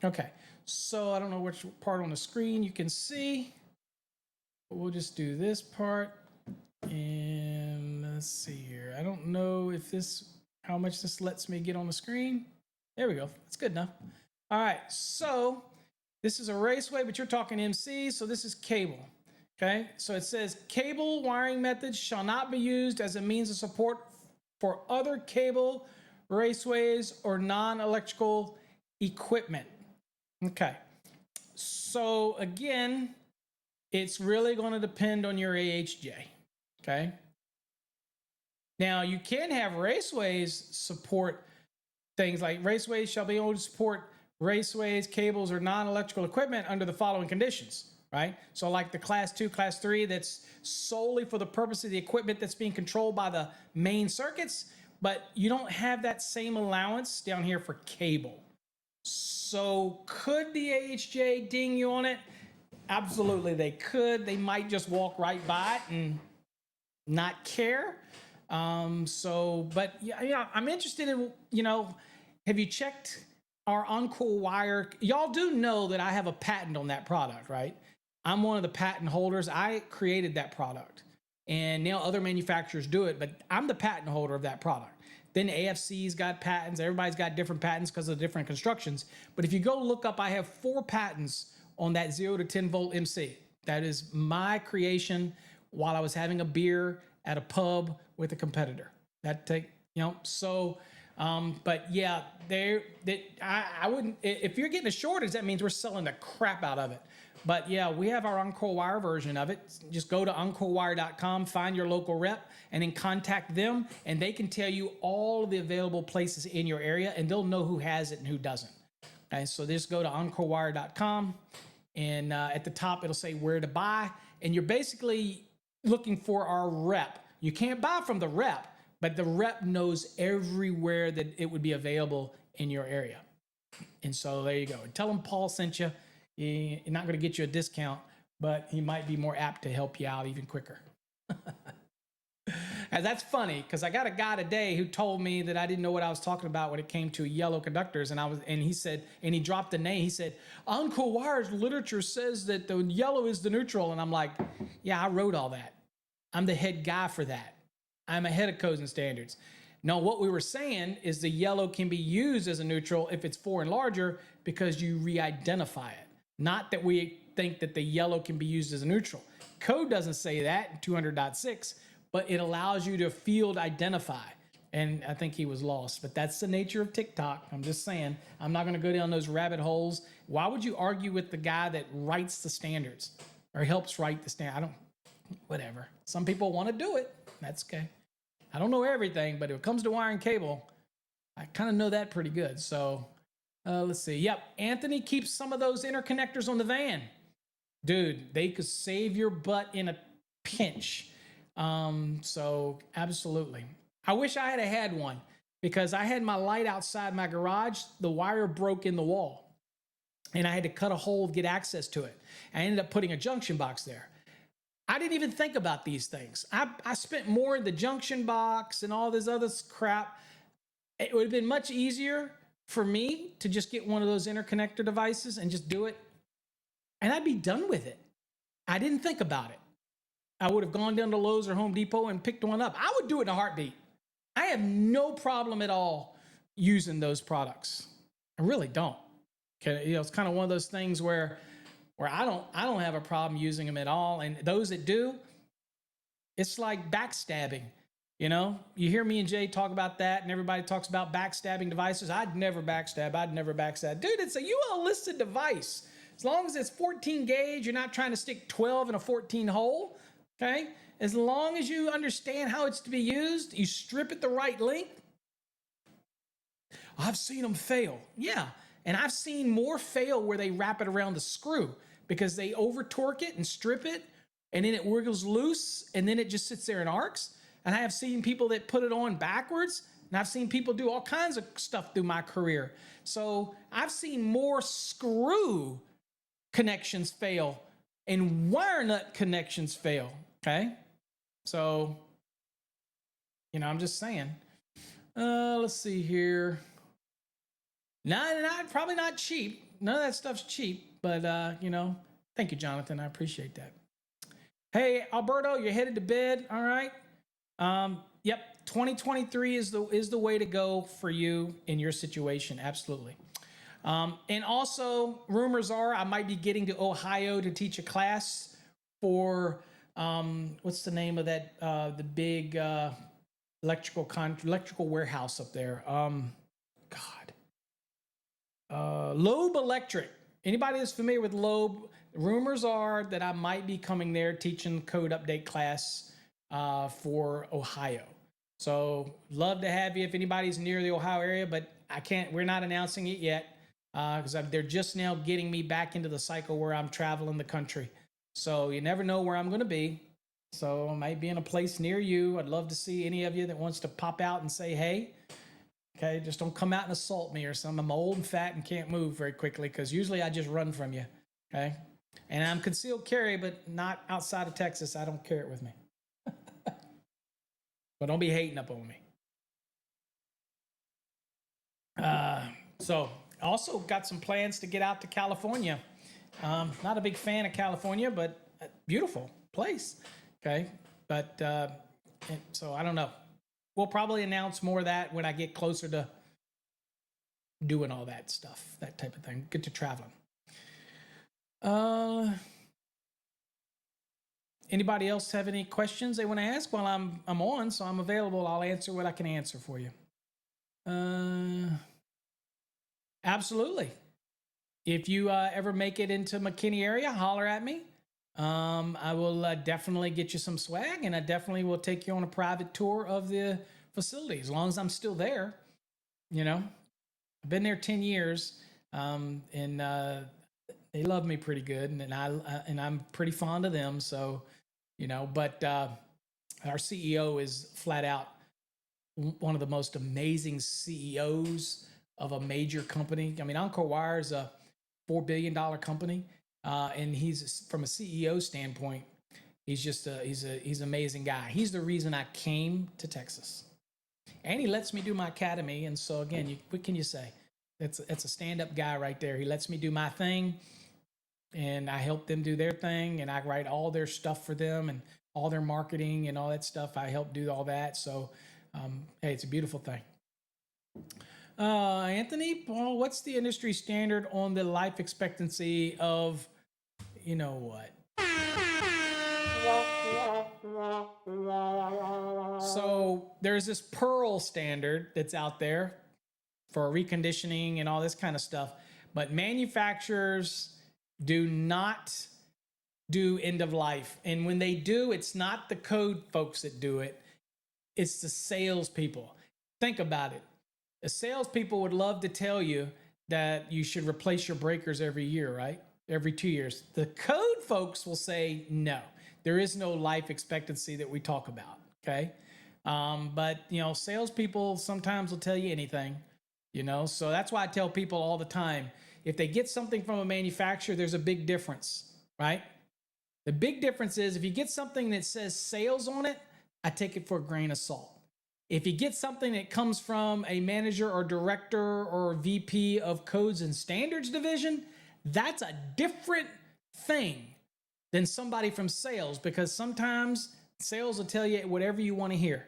Okay, so I don't know which part on the screen you can see, but we'll just do this part. And let's see here. I don't know if how much this lets me get on the screen. There we go. That's good enough. All right. So this is a raceway, but you're talking MC. So this is cable. Okay. So it says cable wiring methods shall not be used as a means of support for other cable, raceways, or non-electrical equipment. Okay. So again, it's really going to depend on your AHJ. Okay. Now you can have raceways support things like raceways shall be able to support raceways, cables, or non-electrical equipment under the following conditions, right? So like the class 2, class 3, that's solely for the purpose of the equipment that's being controlled by the main circuits, but you don't have that same allowance down here for cable. So could the AHJ ding you on it? Absolutely, they could. They might just walk right by it and not care. But yeah, I'm interested in, have you checked our Uncool wire? Y'all do know that I have a patent on that product, right? I'm one of the patent holders. I created that product, and now other manufacturers do it, but I'm the patent holder of that product. Then AFC's got patents. Everybody's got different patents because of different constructions. But if you go look up, I have 4 patents on that 0 to 10 volt MC. That is my creation while I was having a beer at a pub with a competitor. So, but yeah, I wouldn't, if you're getting a shortage, that means we're selling the crap out of it. But yeah, we have our Encore Wire version of it. Just go to encorewire.com, find your local rep, and then contact them, and they can tell you all of the available places in your area, and they'll know who has it and who doesn't. Okay, so just go to encorewire.com, and at the top it'll say where to buy, and you're basically looking for our rep. You can't buy from the rep, but the rep knows everywhere that it would be available in your area. And so there you go. And tell them Paul sent you. He's not going to get you a discount, but he might be more apt to help you out even quicker. And that's funny because I got a guy today who told me that I didn't know what I was talking about when it came to yellow conductors, and he said, and he dropped the name. He said, Encore Wire's literature says that the yellow is the neutral, and I'm like, yeah, I wrote all that. I'm the head guy for that. I'm ahead of codes and standards. Now, what we were saying is the yellow can be used as a neutral if it's 4 and larger because you re-identify it. Not that we think that the yellow can be used as a neutral. Code doesn't say that in 200.6, but it allows you to field identify. And I think he was lost, but that's the nature of TikTok. I'm just saying, I'm not going to go down those rabbit holes. Why would you argue with the guy that writes the standards or helps write the standard? Whatever. Some people want to do it. That's okay. I don't know everything, but if it comes to wire and cable, I kind of know that pretty good. So let's see. Yep. Anthony keeps some of those interconnectors on the van. Dude, they could save your butt in a pinch. So absolutely. I wish I had one because I had my light outside my garage. The wire broke in the wall and I had to cut a hole to get access to it. I ended up putting a junction box there. I didn't even think about these things. I spent more in the junction box and all this other crap. It would have been much easier for me to just get one of those interconnector devices and just do it. And I'd be done with it. I didn't think about it. I would have gone down to Lowe's or Home Depot and picked one up. I would do it in a heartbeat. I have no problem at all using those products. I really don't. Okay, it's kind of one of those things where I don't have a problem using them at all. And those that do, it's like backstabbing. You hear me and Jay talk about that, and everybody talks about backstabbing devices. I'd never backstab. Dude, it's a UL listed device. As long as it's 14 gauge, you're not trying to stick 12 in a 14 hole. Okay? As long as you understand how it's to be used, you strip it the right length. I've seen them fail. Yeah. And I've seen more fail where they wrap it around the screw because they over torque it and strip it, and then it wiggles loose, and then it just sits there in arcs. And I have seen people that put it on backwards, and I've seen people do all kinds of stuff through my career. So I've seen more screw connections fail and wire nut connections fail. Okay? So, I'm just saying. Let's see here. Probably not cheap. None of that stuff's cheap, but thank you, Jonathan. I appreciate that. Hey, Alberto, you're headed to bed. All right. Yep. 2023 is the way to go for you in your situation. Absolutely. And also, rumors are I might be getting to Ohio to teach a class for what's the name of that? The big electrical warehouse up there. Loeb Electric. Anybody that's familiar with Loeb, rumors are that I might be coming there teaching code update class for Ohio. So love to have you if anybody's near the Ohio area, but we're not announcing it yet because they're just now getting me back into the cycle where I'm traveling the country. So you never know where I'm going to be. So I might be in a place near you. I'd love to see any of you that wants to pop out and say, hey. Okay, just don't come out and assault me or something. I'm old and fat and can't move very quickly because usually I just run from you. Okay, and I'm concealed carry, but not outside of Texas. I don't carry it with me. But don't be hating up on me. So also got some plans to get out to California. Not a big fan of California, but a beautiful place. Okay, but so I don't know. We'll probably announce more of that when I get closer to doing all that stuff, that type of thing. Get to traveling. Anybody else have any questions they want to ask while I'm on? So I'm available. I'll answer what I can answer for you. Absolutely. If you ever make it into McKinney area, holler at me. I will definitely get you some swag, and I definitely will take you on a private tour of the facility as long as I'm still there. You know, I've been there 10 years, and they love me pretty good, and I'm pretty fond of them. So, but our CEO is flat out one of the most amazing CEOs of a major company. I mean, Encore Wire is a $4 billion company, and he's from a CEO standpoint, he's just he's an amazing guy. He's the reason I came to Texas, and he lets me do my academy. And so again, what can you say? It's a stand-up guy right there. He lets me do my thing, and I help them do their thing, and I write all their stuff for them and all their marketing and all that stuff. I help do all that. So, hey, it's a beautiful thing. Anthony, Paul, what's the industry standard on the life expectancy of, you know what? So there's this Pearl standard that's out there for reconditioning and all this kind of stuff, but manufacturers do not do end of life. And when they do, it's not the code folks that do it, it's the salespeople. Think about it. The salespeople would love to tell you that you should replace your breakers every year, right? Every 2 years. The code folks will say no. There is no life expectancy that we talk about, okay? But salespeople sometimes will tell you anything, So that's why I tell people all the time: if they get something from a manufacturer, there's a big difference, right? The big difference is if you get something that says sales on it, I take it for a grain of salt. If you get something that comes from a manager or director or VP of codes and standards division, that's a different thing than somebody from sales, because sometimes sales will tell you whatever you want to hear.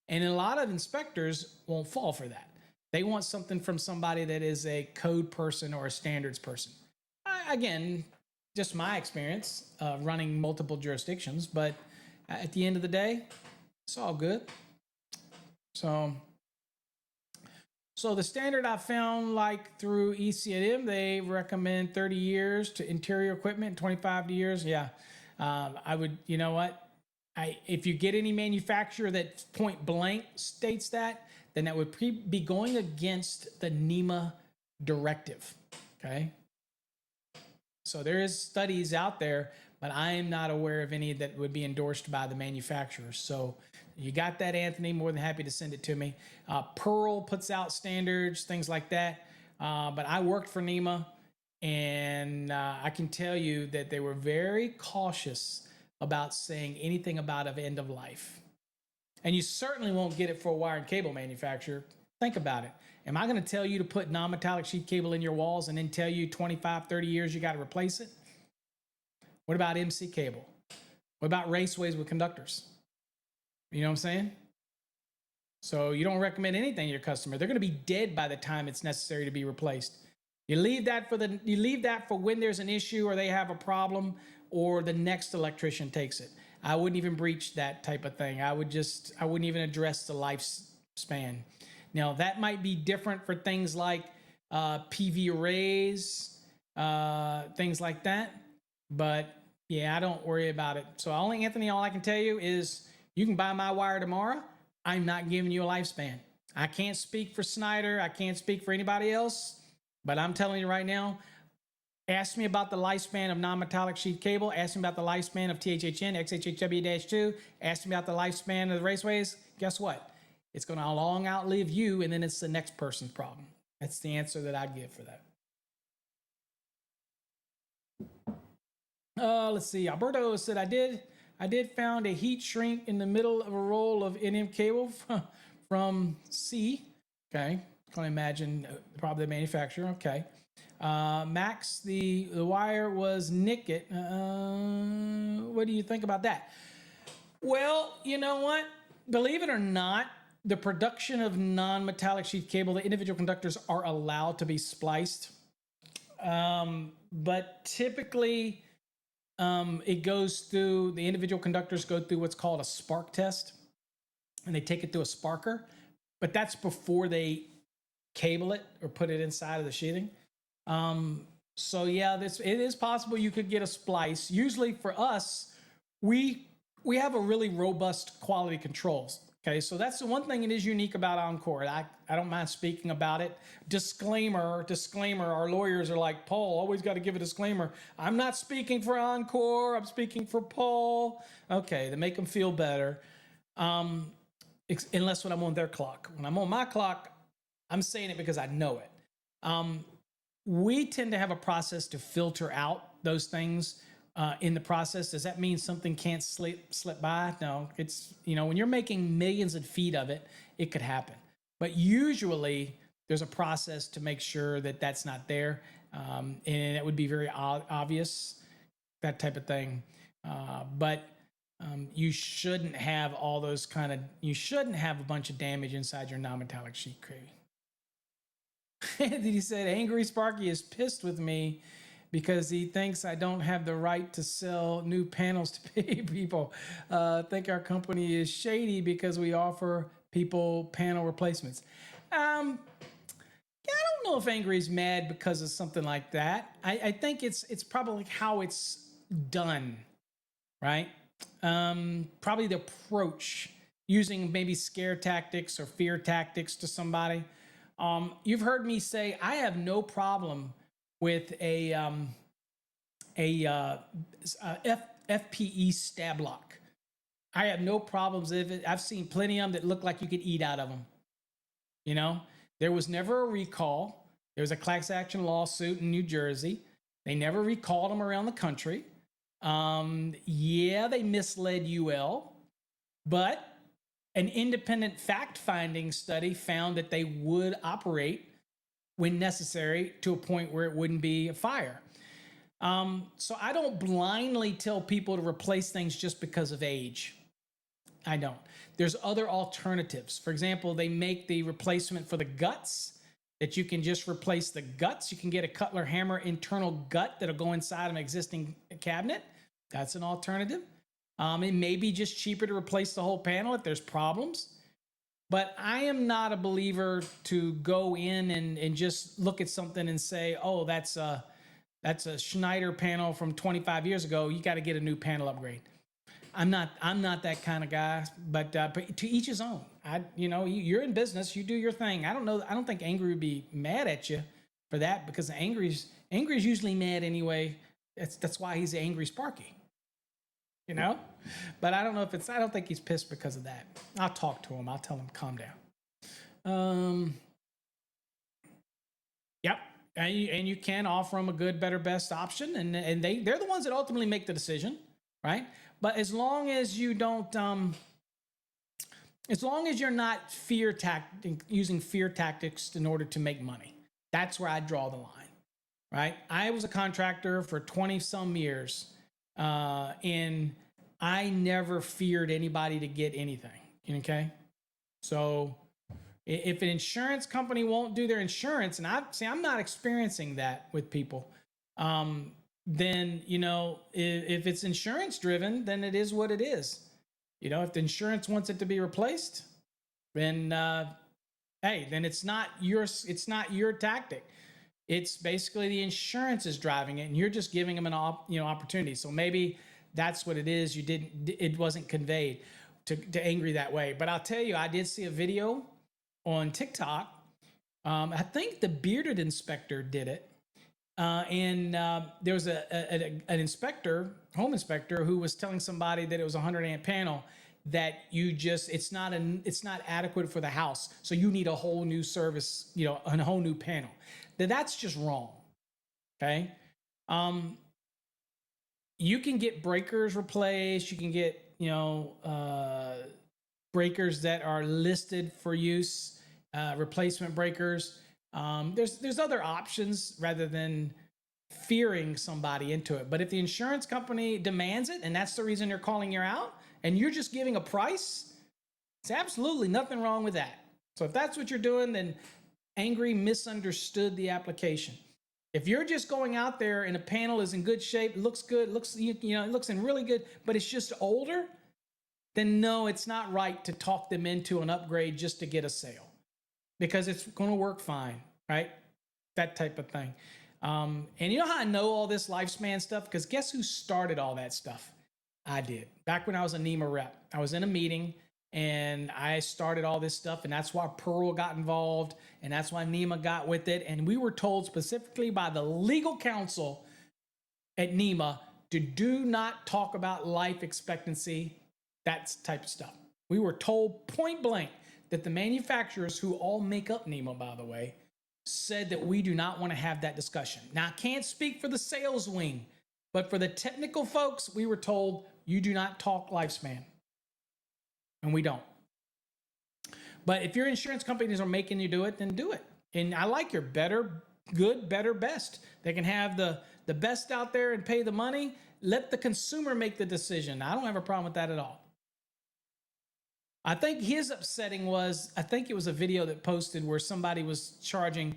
And a lot of inspectors won't fall for that. They want something from somebody that is a code person or a standards person. Again, just my experience running multiple jurisdictions, but at the end of the day, it's all good. So the standard I found, like through ECM, they recommend 30 years to interior equipment, 25 years. Yeah, I would. You know what? If you get any manufacturer that point blank states that, then that would be going against the NEMA directive. Okay. So there is studies out there, but I am not aware of any that would be endorsed by the manufacturers. So you got that, Anthony? More than happy to send it to me. Pearl puts out standards, things like that. But I worked for NEMA, and I can tell you that they were very cautious about saying anything about an end of life. And you certainly won't get it for a wire and cable manufacturer. Think about it. Am I going to tell you to put non-metallic sheath cable in your walls and then tell you 25, 30 years you got to replace it? What about MC cable? What about raceways with conductors? You know what I'm saying? So you don't recommend anything to your customer. They're going to be dead by the time it's necessary to be replaced. You leave that for when there's an issue or they have a problem or the next electrician takes it. I wouldn't even breach that type of thing. I wouldn't even address the lifespan. Now that might be different for things like PV arrays, things like that. But yeah, I don't worry about it. So all I can tell you is you can buy my wire tomorrow. I'm not giving you a lifespan. I can't speak for Snyder. I can't speak for anybody else. But I'm telling you right now, ask me about the lifespan of non-metallic sheath cable. Ask me about the lifespan of THHN, XHHW-2. Ask me about the lifespan of the raceways. Guess what? It's going to long outlive you, and then it's the next person's problem. That's the answer that I'd give for that. Let's see. Alberto said, I did found a heat shrink in the middle of a roll of NM cable from C. Okay. Can I imagine probably the manufacturer. Okay. Max, the wire was nicked. What do you think about that? Well, you know what? Believe it or not, the production of non-metallic sheath cable, the individual conductors are allowed to be spliced. But typically it goes through, the individual conductors go through what's called a spark test, and they take it through a sparker, but that's before they cable it or put it inside of the sheathing. So yeah, it is possible you could get a splice. Usually for us, we have a really robust quality controls. Okay, so that's the one thing that is unique about Encore. I don't mind speaking about it. Disclaimer, our lawyers are like, Paul, always got to give a disclaimer. I'm not speaking for Encore, I'm speaking for Paul. Okay, to make them feel better. Unless when I'm on their clock. When I'm on my clock, I'm saying it because I know it. We tend to have a process to filter out those things in the process. Does that mean something can't slip by? No, it's, when you're making millions of feet of it, it could happen. But usually there's a process to make sure that that's not there. And it would be very obvious, that type of thing. But you shouldn't have all those you shouldn't have a bunch of damage inside your non-metallic sheet crate. He said, Angry Sparky is pissed with me because he thinks I don't have the right to sell new panels to pay people. Think our company is shady because we offer people panel replacements. I don't know if Angry's mad because of something like that. I think it's probably how it's done, right? Probably the approach, using maybe scare tactics or fear tactics to somebody. You've heard me say I have no problem with a FPE stab lock. I have no problems with it. I've seen plenty of them that look like you could eat out of them. There was never a recall. There was a class action lawsuit in New Jersey. They never recalled them around the country. Yeah, they misled UL, but an independent fact-finding study found that they would operate when necessary to a point where it wouldn't be a fire. So I don't blindly tell people to replace things just because of age. I don't. There's other alternatives. For example, they make the replacement for the guts that you can just replace the guts. You can get a Cutler hammer internal gut that'll go inside of an existing cabinet. That's an alternative. It may be just cheaper to replace the whole panel if there's problems. But I am not a believer to go in and just look at something and say, oh, that's a Schneider panel from 25 years ago. You got to get a new panel upgrade. I'm not that kind of guy, but to each his own. You're in business, you do your thing. I don't think Angry would be mad at you for that, because Angry's usually mad anyway. That's why he's Angry Sparky. But I don't think he's pissed because of that. I'll talk to him. I'll tell him, calm down. Yep. And you can offer them a good, better, best option. And they're the ones that ultimately make the decision, right? But as long as you don't, as long as you're not using fear tactics in order to make money, that's where I draw the line, right? I was a contractor for 20 some years. And I never feared anybody to get anything. Okay. So if an insurance company won't do their insurance, and I'm not experiencing that with people, then, if it's insurance driven, then it is what it is. If the insurance wants it to be replaced, then, hey, then it's not your tactic. It's basically the insurance is driving it, and you're just giving them an opportunity. So maybe that's what it is. It wasn't conveyed to Angry that way. But I'll tell you, I did see a video on TikTok. I think the bearded inspector did it. And there was an inspector, home inspector, who was telling somebody that it was a 100 amp panel, that it's not adequate for the house. So you need a whole new service, a whole new panel. That's just wrong. Okay. You can get breakers replaced. You can get, breakers that are listed for use, replacement breakers. There's other options rather than fearing somebody into it. But if the insurance company demands it, and that's the reason they're calling you out, and you're just giving a price, it's absolutely nothing wrong with that. So if that's what you're doing, then Angry misunderstood the application. If you're just going out there and a panel is in good shape, looks good, it looks in really good, but it's just older, then no, it's not right to talk them into an upgrade just to get a sale, because it's going to work fine, right? That type of thing. And you know how I know all this lifespan stuff? Because guess who started all that stuff? I did. Back when I was a NEMA rep, I was in a meeting and I started all this stuff, and that's why Pearl got involved, and that's why NEMA got with it. And we were told specifically by the legal counsel at NEMA to do not talk about life expectancy, that type of stuff. We were told point blank that the manufacturers, who all make up NEMA, by the way, said that we do not want to have that discussion. Now, I can't speak for the sales wing, but for the technical folks, we were told you do not talk lifespan. And we don't. But if your insurance companies are making you do it, then do it. And I like your better, good, better, best. They can have the best out there and pay the money. Let the consumer make the decision. I don't have a problem with that at all. I think his upsetting was, I think it was a video that posted where somebody was charging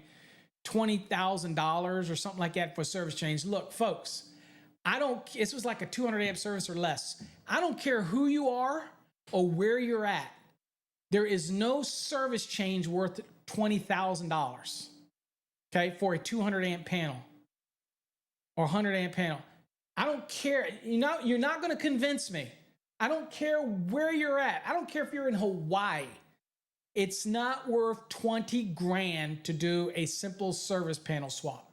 $20,000 or something like that for a service change. Look, folks, this was like a 200 amp service or less. I don't care who you are or where you're at. There is no service change worth $20,000, okay, for a 200 amp panel or 100 amp panel. I don't care. You're not going to convince me. I don't care where you're at. I don't care if you're in Hawaii. It's not worth 20 grand to do a simple service panel swap.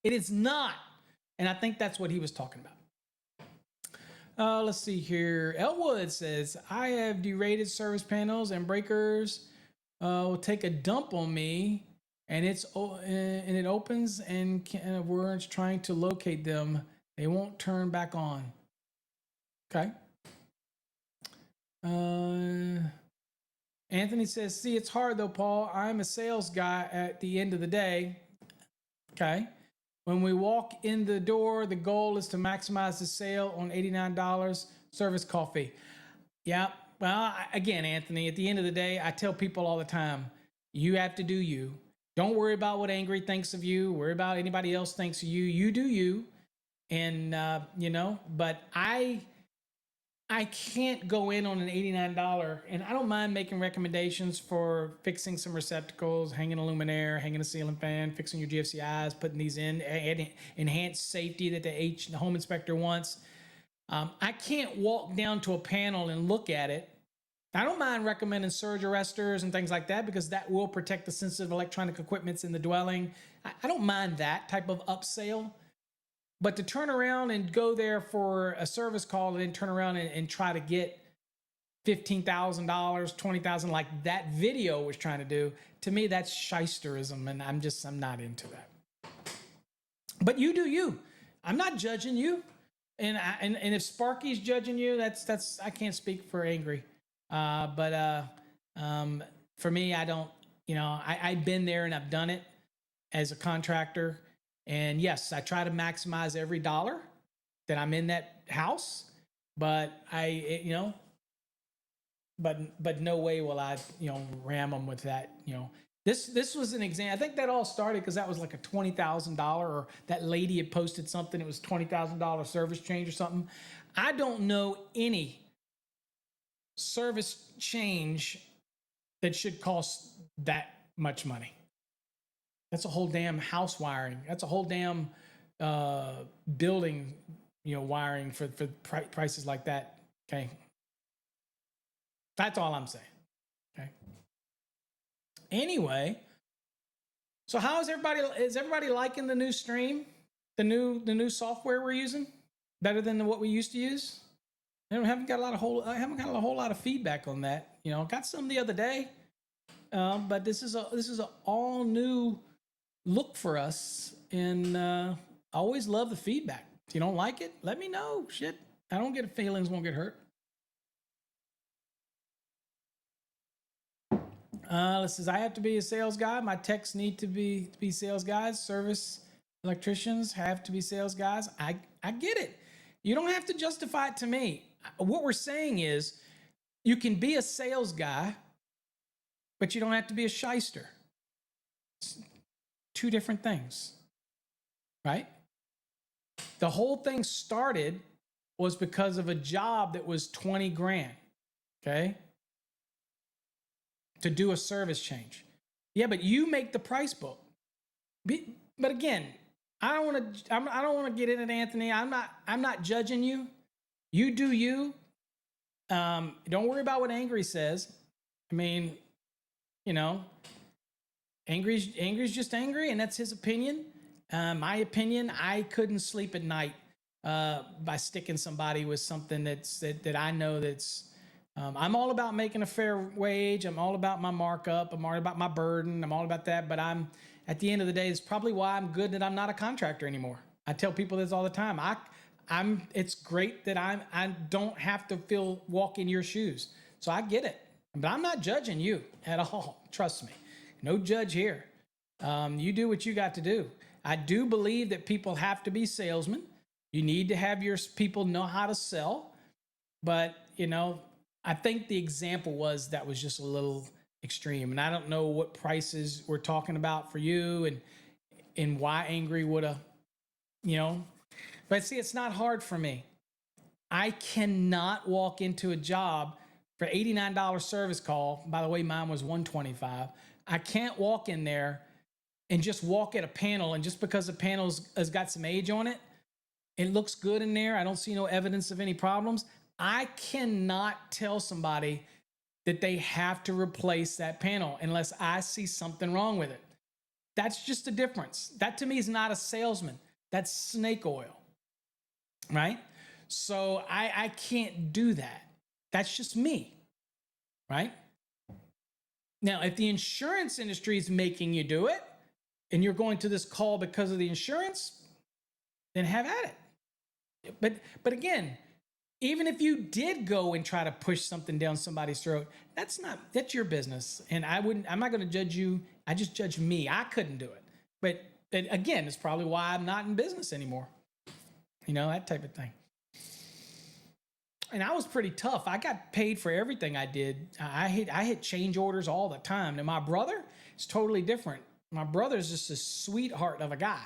It is not. And I think that's what he was talking about. Let's see here. Elwood says, I have derated service panels and breakers will take a dump on me, and it opens and can of words trying to locate them. They won't turn back on. Okay. Anthony says, see, it's hard though, Paul. I'm a sales guy at the end of the day. Okay. When we walk in the door, the goal is to maximize the sale on $89 service call fee. Yeah. Well, again, Anthony, at the end of the day, I tell people all the time, you have to do you. Don't worry about what Angry thinks of you. Worry about anybody else thinks of you. You do you. And, but I can't go in on an $89, and I don't mind making recommendations for fixing some receptacles, hanging a luminaire, hanging a ceiling fan, fixing your GFCIs, putting these in, adding enhanced safety that the home inspector wants. I can't walk down to a panel and look at it. I don't mind recommending surge arresters and things like that, because that will protect the sensitive electronic equipments in the dwelling. I don't mind that type of upsell. But to turn around and go there for a service call and then turn around and try to get $15,000, $20,000 like that video was trying to do, to me, that's shysterism, and I'm not into that. But you do you. I'm not judging you. And if Sparky's judging you, that's I can't speak for Angry. But for me, I don't, I've been there and I've done it as a contractor. And yes, I try to maximize every dollar that I'm in that house, but but no way will I, ram them with that. This was an example. I think that all started because that was like a $20,000, or that lady had posted something. It was $20,000 service change or something. I don't know any service change that should cost that much money. That's a whole damn house wiring. That's a whole damn building, wiring for prices like that. Okay. That's all I'm saying. Okay. Anyway, so how is everybody? Is everybody liking the new stream? The new software we're using? Better than what we used to use? I haven't got a whole lot of feedback on that. Got some the other day, but this is a all new look for us, and I always love the feedback. If you don't like it, let me know. Shit, I don't get feelings, won't get hurt. This says, I have to be a sales guy. My techs need to be sales guys. Service electricians have to be sales guys. I get it. You don't have to justify it to me. What we're saying is, you can be a sales guy, but you don't have to be a shyster. It's two different things. right? The whole thing started was because of a job that was 20 grand, okay? To do a service change. Yeah, but you make the price book. But again, I don't want to get into it, Anthony. I'm not judging you. You do you. Don't worry about what Angry says. I mean, you know, Angry's just angry, and that's his opinion. My opinion, I couldn't sleep at night by sticking somebody with something that I know that's. I'm all about making a fair wage. I'm all about my markup. I'm all about my burden. I'm all about that. But I'm at the end of the day, it's probably why I'm good that I'm not a contractor anymore. I tell people this all the time. It's great that I don't have to walk in your shoes. So I get it. But I'm not judging you at all. Trust me. No judge here. You do what you got to do. I do believe that people have to be salesmen. You need to have your people know how to sell. But, I think the example was just a little extreme. And I don't know what prices we're talking about for you and why Angry would have, But see, it's not hard for me. I cannot walk into a job for $89 service call. By the way, mine was $125. I can't walk in there and just walk at a panel, and just because the panel has got some age on it, it looks good in there. I don't see no evidence of any problems. I cannot tell somebody that they have to replace that panel unless I see something wrong with it. That's just a difference. That to me is not a salesman. That's snake oil, right? So I can't do that. That's just me, right? Now, if the insurance industry is making you do it and you're going to this call because of the insurance, then have at it. But again, even if you did go and try to push something down somebody's throat, that's your business. And I'm not going to judge you. I just judge me. I couldn't do it. But again, it's probably why I'm not in business anymore. That type of thing. And I was pretty tough. I got paid for everything I did. I hit change orders all the time. Now, my brother is totally different. My brother's just a sweetheart of a guy.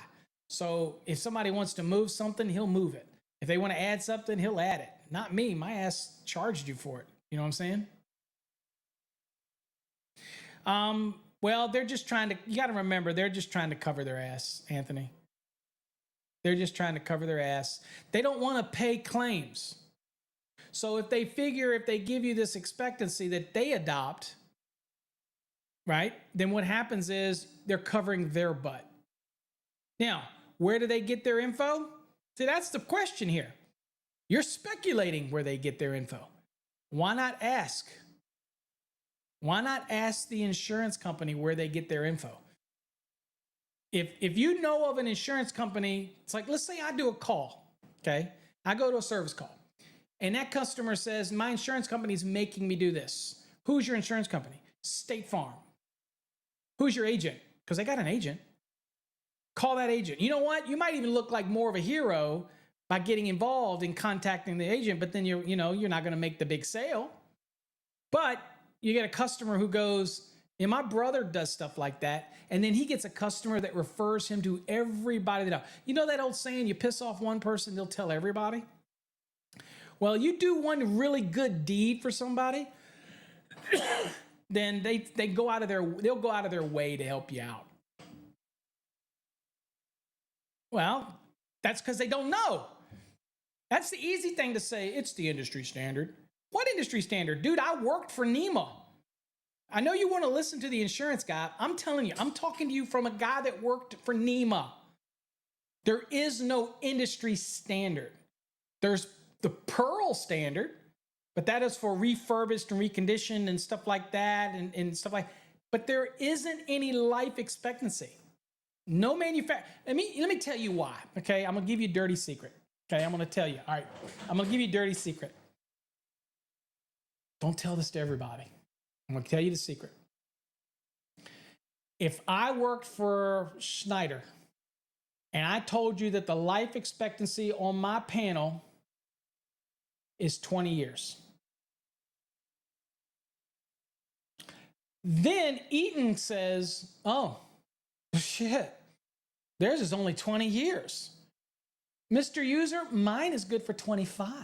So if somebody wants to move something, he'll move it. If they want to add something, he'll add it. Not me. My ass charged you for it. You know what I'm saying? Well, they're just trying to, you got to remember, they're just trying to cover their ass, Anthony. They're just trying to cover their ass. They don't want to pay claims. So if they give you this expectancy that they adopt, right, then what happens is they're covering their butt. Now, where do they get their info? See, that's the question here. You're speculating where they get their info. Why not ask? Why not ask the insurance company where they get their info? If you know of an insurance company, it's like, let's say I do a call, okay? I go to a service call, and that customer says, my insurance company is making me do this. Who's your insurance company? State Farm. Who's your agent? Because they got an agent. Call that agent. You know what? You might even look like more of a hero by getting involved in contacting the agent, but then you're not going to make the big sale. But you get a customer who goes, and my brother does stuff like that, and then he gets a customer that refers him to everybody that knows. You know that old saying, you piss off one person, they'll tell everybody? Well, you do one really good deed for somebody, then they'll go out of their way to help you out. Well, that's because they don't know. That's the easy thing to say. It's the industry standard. What industry standard? Dude, I worked for NEMA. I know you want to listen to the insurance guy. I'm telling you, I'm talking to you from a guy that worked for NEMA. There is no industry standard. There's the Pearl standard, but that is for refurbished and reconditioned and stuff like that and stuff like. But there isn't any life expectancy. No manufacturer. Let me tell you why. Okay, I'm gonna give you a dirty secret. Okay, I'm gonna tell you. All right, I'm gonna give you a dirty secret. Don't tell this to everybody. I'm gonna tell you the secret. If I worked for Schneider and I told you that the life expectancy on my panel is 20 years, then Eaton says, oh, shit. Theirs is only 20 years. Mr. User, mine is good for 25.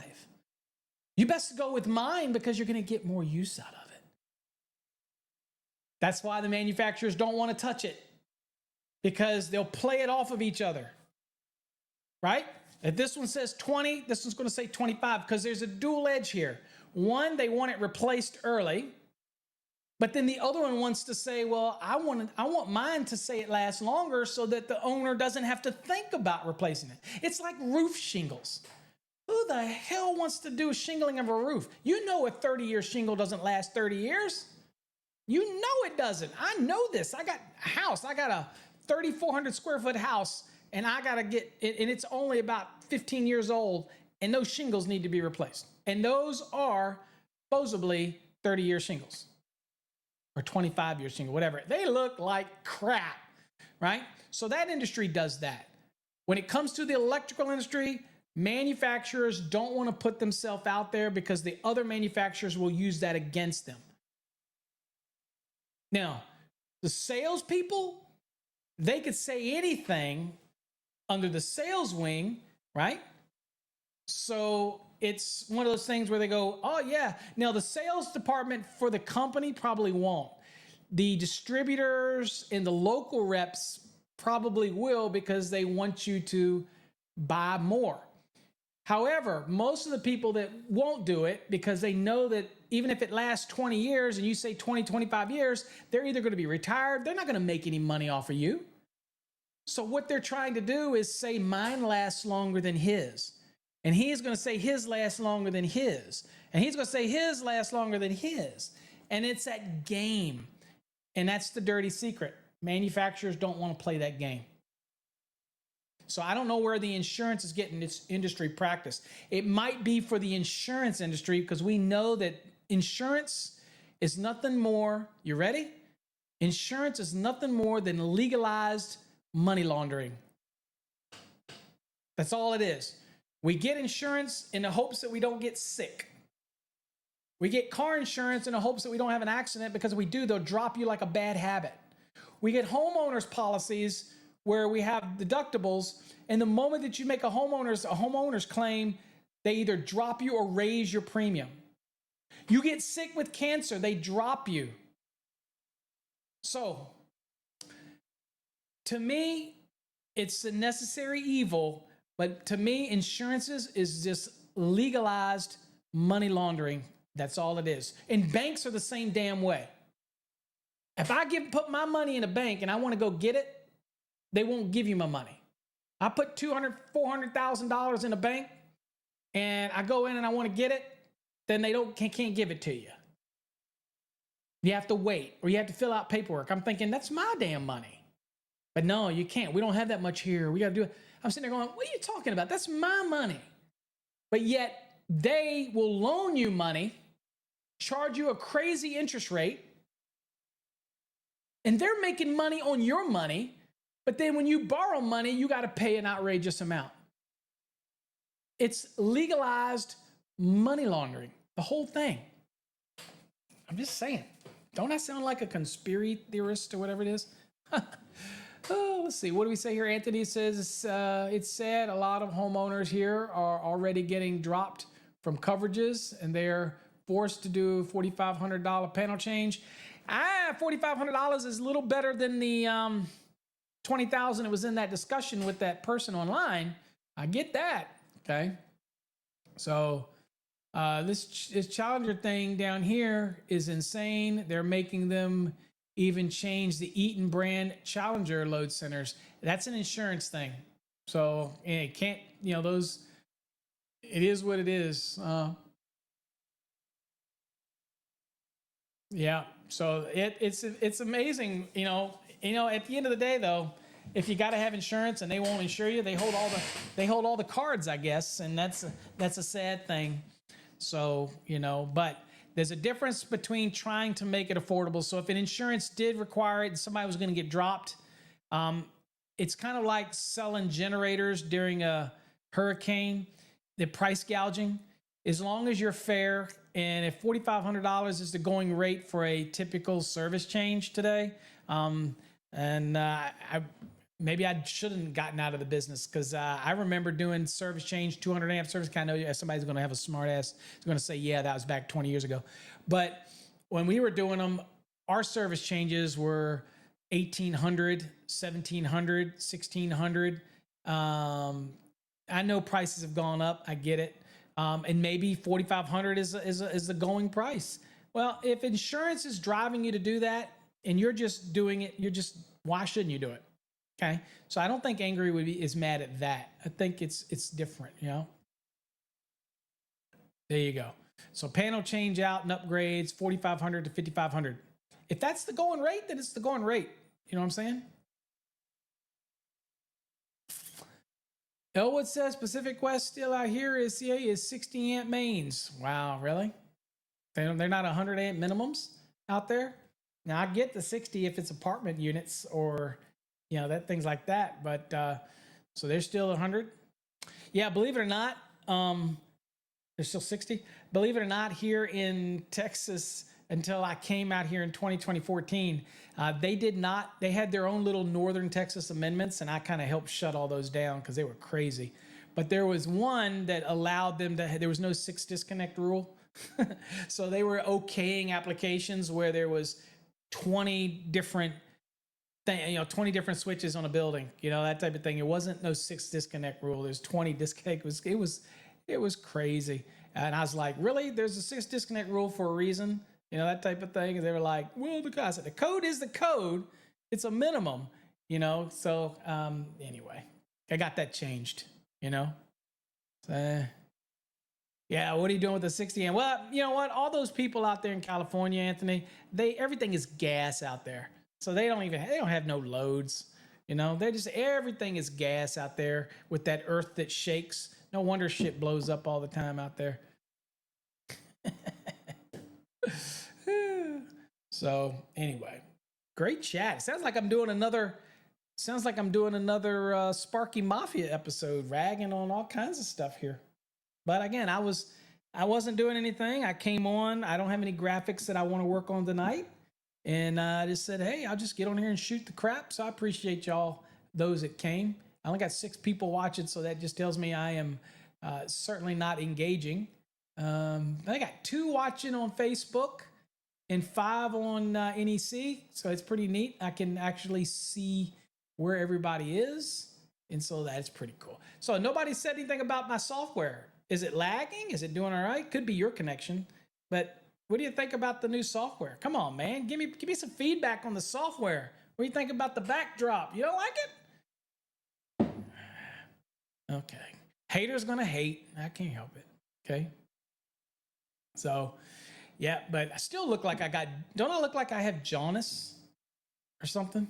You best go with mine because you're going to get more use out of it. That's why the manufacturers don't want to touch it, because they'll play it off of each other, right? If this one says 20, this one's going to say 25 because there's a dual edge here. One, they want it replaced early, but then the other one wants to say, well, I want mine to say it lasts longer so that the owner doesn't have to think about replacing it. It's like roof shingles. Who the hell wants to do shingling of a roof? You know a 30-year shingle doesn't last 30 years. You know it doesn't. I know this. I got a house. I got a 3,400 square foot house, and I got to get it, and it's only about 15 years old, and those shingles need to be replaced. And those are supposedly 30-year shingles or 25-year shingle, whatever. They look like crap, right? So that industry does that. When it comes to the electrical industry, manufacturers don't want to put themselves out there because the other manufacturers will use that against them. Now, the salespeople, they could say anything under the sales wing, right? So it's one of those things where they go, oh yeah. Now the sales department for the company probably won't. The distributors and the local reps probably will because they want you to buy more. However, most of the people that won't do it because they know that even if it lasts 20 years and you say 20, 25 years, they're either going to be retired, they're not going to make any money off of you. So what they're trying to do is say mine lasts longer than his. And he's going to say his lasts longer than his. And he's going to say his lasts longer than his. And it's that game. And that's the dirty secret. Manufacturers don't want to play that game. So I don't know where the insurance is getting its industry practice. It might be for the insurance industry because we know that insurance is nothing more, you ready? Insurance is nothing more than legalized money laundering. That's all it is. We get insurance in the hopes that we don't get sick. We get car insurance in the hopes that we don't have an accident because if we do, they'll drop you like a bad habit. We get homeowners policies where we have deductibles, and the moment that you make a homeowner's claim, they either drop you or raise your premium. You get sick with cancer, they drop you. So, to me, it's a necessary evil, but to me, insurances is just legalized money laundering. That's all it is. And banks are the same damn way. If I put my money in a bank and I want to go get it, they won't give you my money. I put $200,000, $400,000 in a bank and I go in and I want to get it, then they can't give it to you. You have to wait or you have to fill out paperwork. I'm thinking, that's my damn money. But no, you can't. We don't have that much here. We got to do it. I'm sitting there going, what are you talking about? That's my money. But yet they will loan you money, charge you a crazy interest rate, and they're making money on your money. But then when you borrow money, you got to pay an outrageous amount. It's legalized money laundering, the whole thing. I'm just saying. Don't I sound like a conspiracy theorist or whatever it is? Oh, let's see. What do we say here? Anthony says, it's sad a lot of homeowners here are already getting dropped from coverages and they're forced to do $4,500 panel change. $4,500 is a little better than the $20,000 that was in that discussion with that person online. I get that. Okay. So this Challenger thing down here is insane. They're making them even change the Eaton brand Challenger load centers. That's an insurance thing. So it can't, it is what it is. Yeah. So it's amazing, at the end of the day though, if you got to have insurance and they won't insure you, they hold all the cards, I guess. And that's a sad thing. So, but there's a difference between trying to make it affordable. So if an insurance did require it and somebody was going to get dropped, it's kind of like selling generators during a hurricane, the price gouging. As long as you're fair, and if $4,500 is the going rate for a typical service change today, maybe I shouldn't gotten out of the business, because I remember doing service change, 200 amp service. Kind of somebody's going to have a smart ass. Is going to say, yeah, that was back 20 years ago. But when we were doing them, our service changes were 1800, 1700, 1600. I know prices have gone up. I get it. And maybe 4,500 is the going price. Well, if insurance is driving you to do that and you're just doing it, why shouldn't you do it? Okay. So I don't think Angry is mad at that. I think it's different, you know? There you go. So panel change out and upgrades, 4,500 to 5,500. If that's the going rate, then it's the going rate. You know what I'm saying? Elwood says Pacific West still out here is 60 amp mains. Wow, really? They're not 100 amp minimums out there? Now I get the 60 if it's apartment units or, you know, that things like that. But so they're still 100. Yeah, believe it or not, they're still 60. Believe it or not, here in Texas, until I came out here in 2014, they did not. They had their own little Northern Texas amendments, and I kind of helped shut all those down because they were crazy. But there was one that allowed them to. There was no 6 disconnect rule, so they were okaying applications where there was 20 different 20 different switches on a building, you know, that type of thing. It wasn't no 6 disconnect rule. There's 20 disconnect. It was crazy. And I was like, really? There's a 6 disconnect rule for a reason, you know, that type of thing. And they were like, well, I said, the code is the code. It's a minimum, you know. So anyway, I got that changed, you know. So, yeah, what are you doing with the 60 amp? Well, you know what? All those people out there in California, Anthony, everything is gas out there. So they don't have no loads, you know. They're just, everything is gas out there with that earth that shakes. No wonder shit blows up all the time out there. So anyway, great chat. Sounds like I'm doing another Sparky Mafia episode, ragging on all kinds of stuff here. But again, I wasn't doing anything. I came on. I don't have any graphics that I want to work on tonight. And I just said, hey, I'll just get on here and shoot the crap. So I appreciate y'all, those that came. I only got 6 people watching, so that just tells me I am certainly not engaging. I got 2 watching on Facebook and 5 on NEC. So it's pretty neat. I can actually see where everybody is. And so that's pretty cool. So nobody said anything about my software. Is it lagging? Is it doing all right? Could be your connection. But what do you think about the new software? Come on, man. Give me some feedback on the software. What do you think about the backdrop? You don't like it? Okay. Haters gonna hate. I can't help it. Okay. So, yeah, but I still look like don't I look like I have jaundice or something?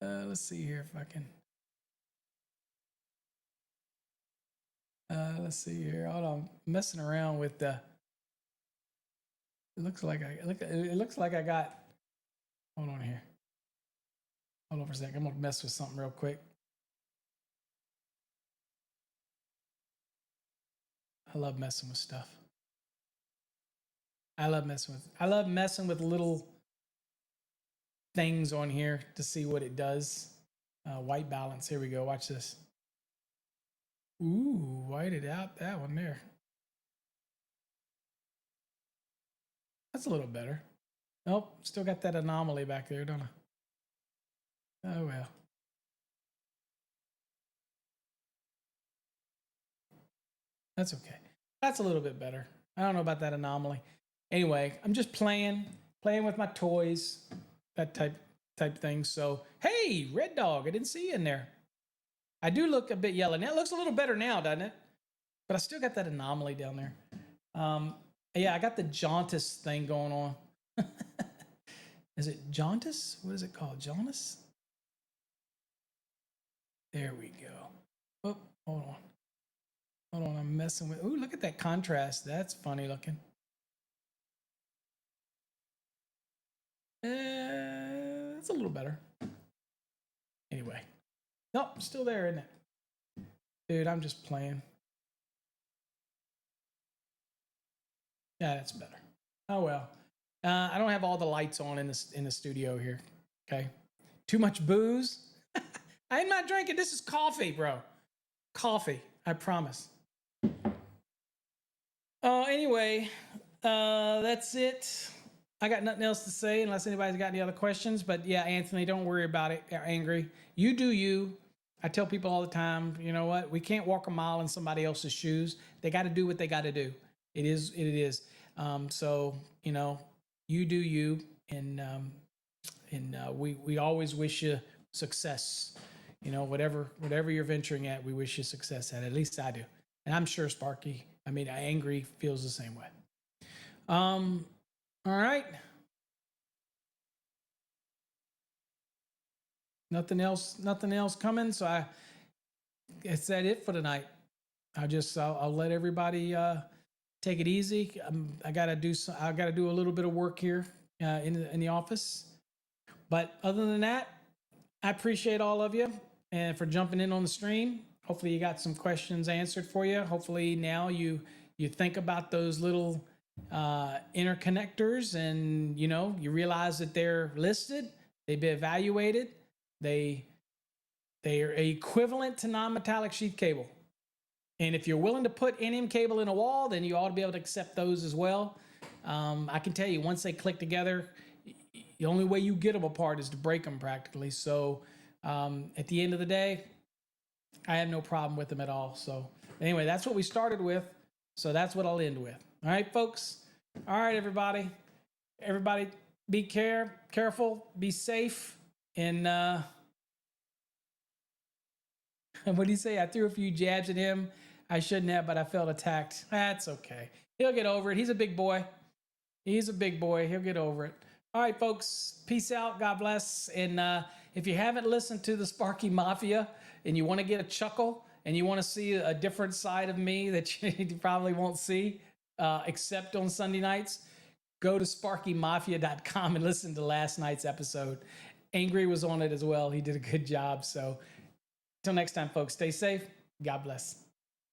Let's see here if I can. Let's see here. Hold on, I'm messing around with the. It looks like I got. Hold on here. Hold on for a second. I'm gonna mess with something real quick. I love messing with stuff. I love messing with little things on here to see what it does. White balance. Here we go. Watch this. Ooh, whited out that one there. That's a little better. Nope, still got that anomaly back there, don't I? Oh well. That's okay. That's a little bit better. I don't know about that anomaly. Anyway, I'm just playing with my toys, that type thing. So, hey, Red Dog, I didn't see you in there. I do look a bit yellow. Now it looks a little better now, doesn't it? But I still got that anomaly down there. Yeah, I got the jaundice thing going on. Is it jaundice? What is it called? Jaundice? There we go. Oh, hold on. Hold on, I'm messing with. Ooh, look at that contrast. That's funny looking. It's a little better. Anyway. Nope, still there, isn't it? Dude, I'm just playing. Yeah, that's better. Oh well. I don't have all the lights on in the studio here. Okay. Too much booze. I'm not drinking. This is coffee, bro. Coffee. I promise. Anyway, that's it. I got nothing else to say unless anybody's got any other questions. But yeah, Anthony, don't worry about it. Angry. You do you. I tell people all the time, you know what? We can't walk a mile in somebody else's shoes. They got to do what they got to do. It is. It is. So you know, you do you, and we always wish you success. You know, whatever you're venturing at, we wish you success at. At least I do, and I'm sure Sparky. I mean, Angry feels the same way. All right. Nothing else coming. So is that it for tonight? I'll let everybody take it easy. I gotta do a little bit of work here in the office. But other than that, I appreciate all of you and for jumping in on the stream. Hopefully you got some questions answered for you. Hopefully now you think about those little interconnectors, and you realize that they're listed, they've been evaluated, they are equivalent to non-metallic sheath cable. And if you're willing to put NM cable in a wall, then you ought to be able to accept those as well. I can tell you, once they click together, the only way you get them apart is to break them practically. So at the end of the day, I have no problem with them at all. So anyway, that's what we started with. So that's what I'll end with. All right, folks. All right, everybody. Everybody be careful, be safe. And what do you say? I threw a few jabs at him. I shouldn't have, but I felt attacked. That's okay. He'll get over it. He's a big boy. He's a big boy. He'll get over it. All right, folks. Peace out. God bless. And if you haven't listened to the Sparky Mafia and you want to get a chuckle and you want to see a different side of me that you probably won't see except on Sunday nights, go to sparkymafia.com and listen to last night's episode. Angry was on it as well. He did a good job. So until next time, folks, stay safe. God bless.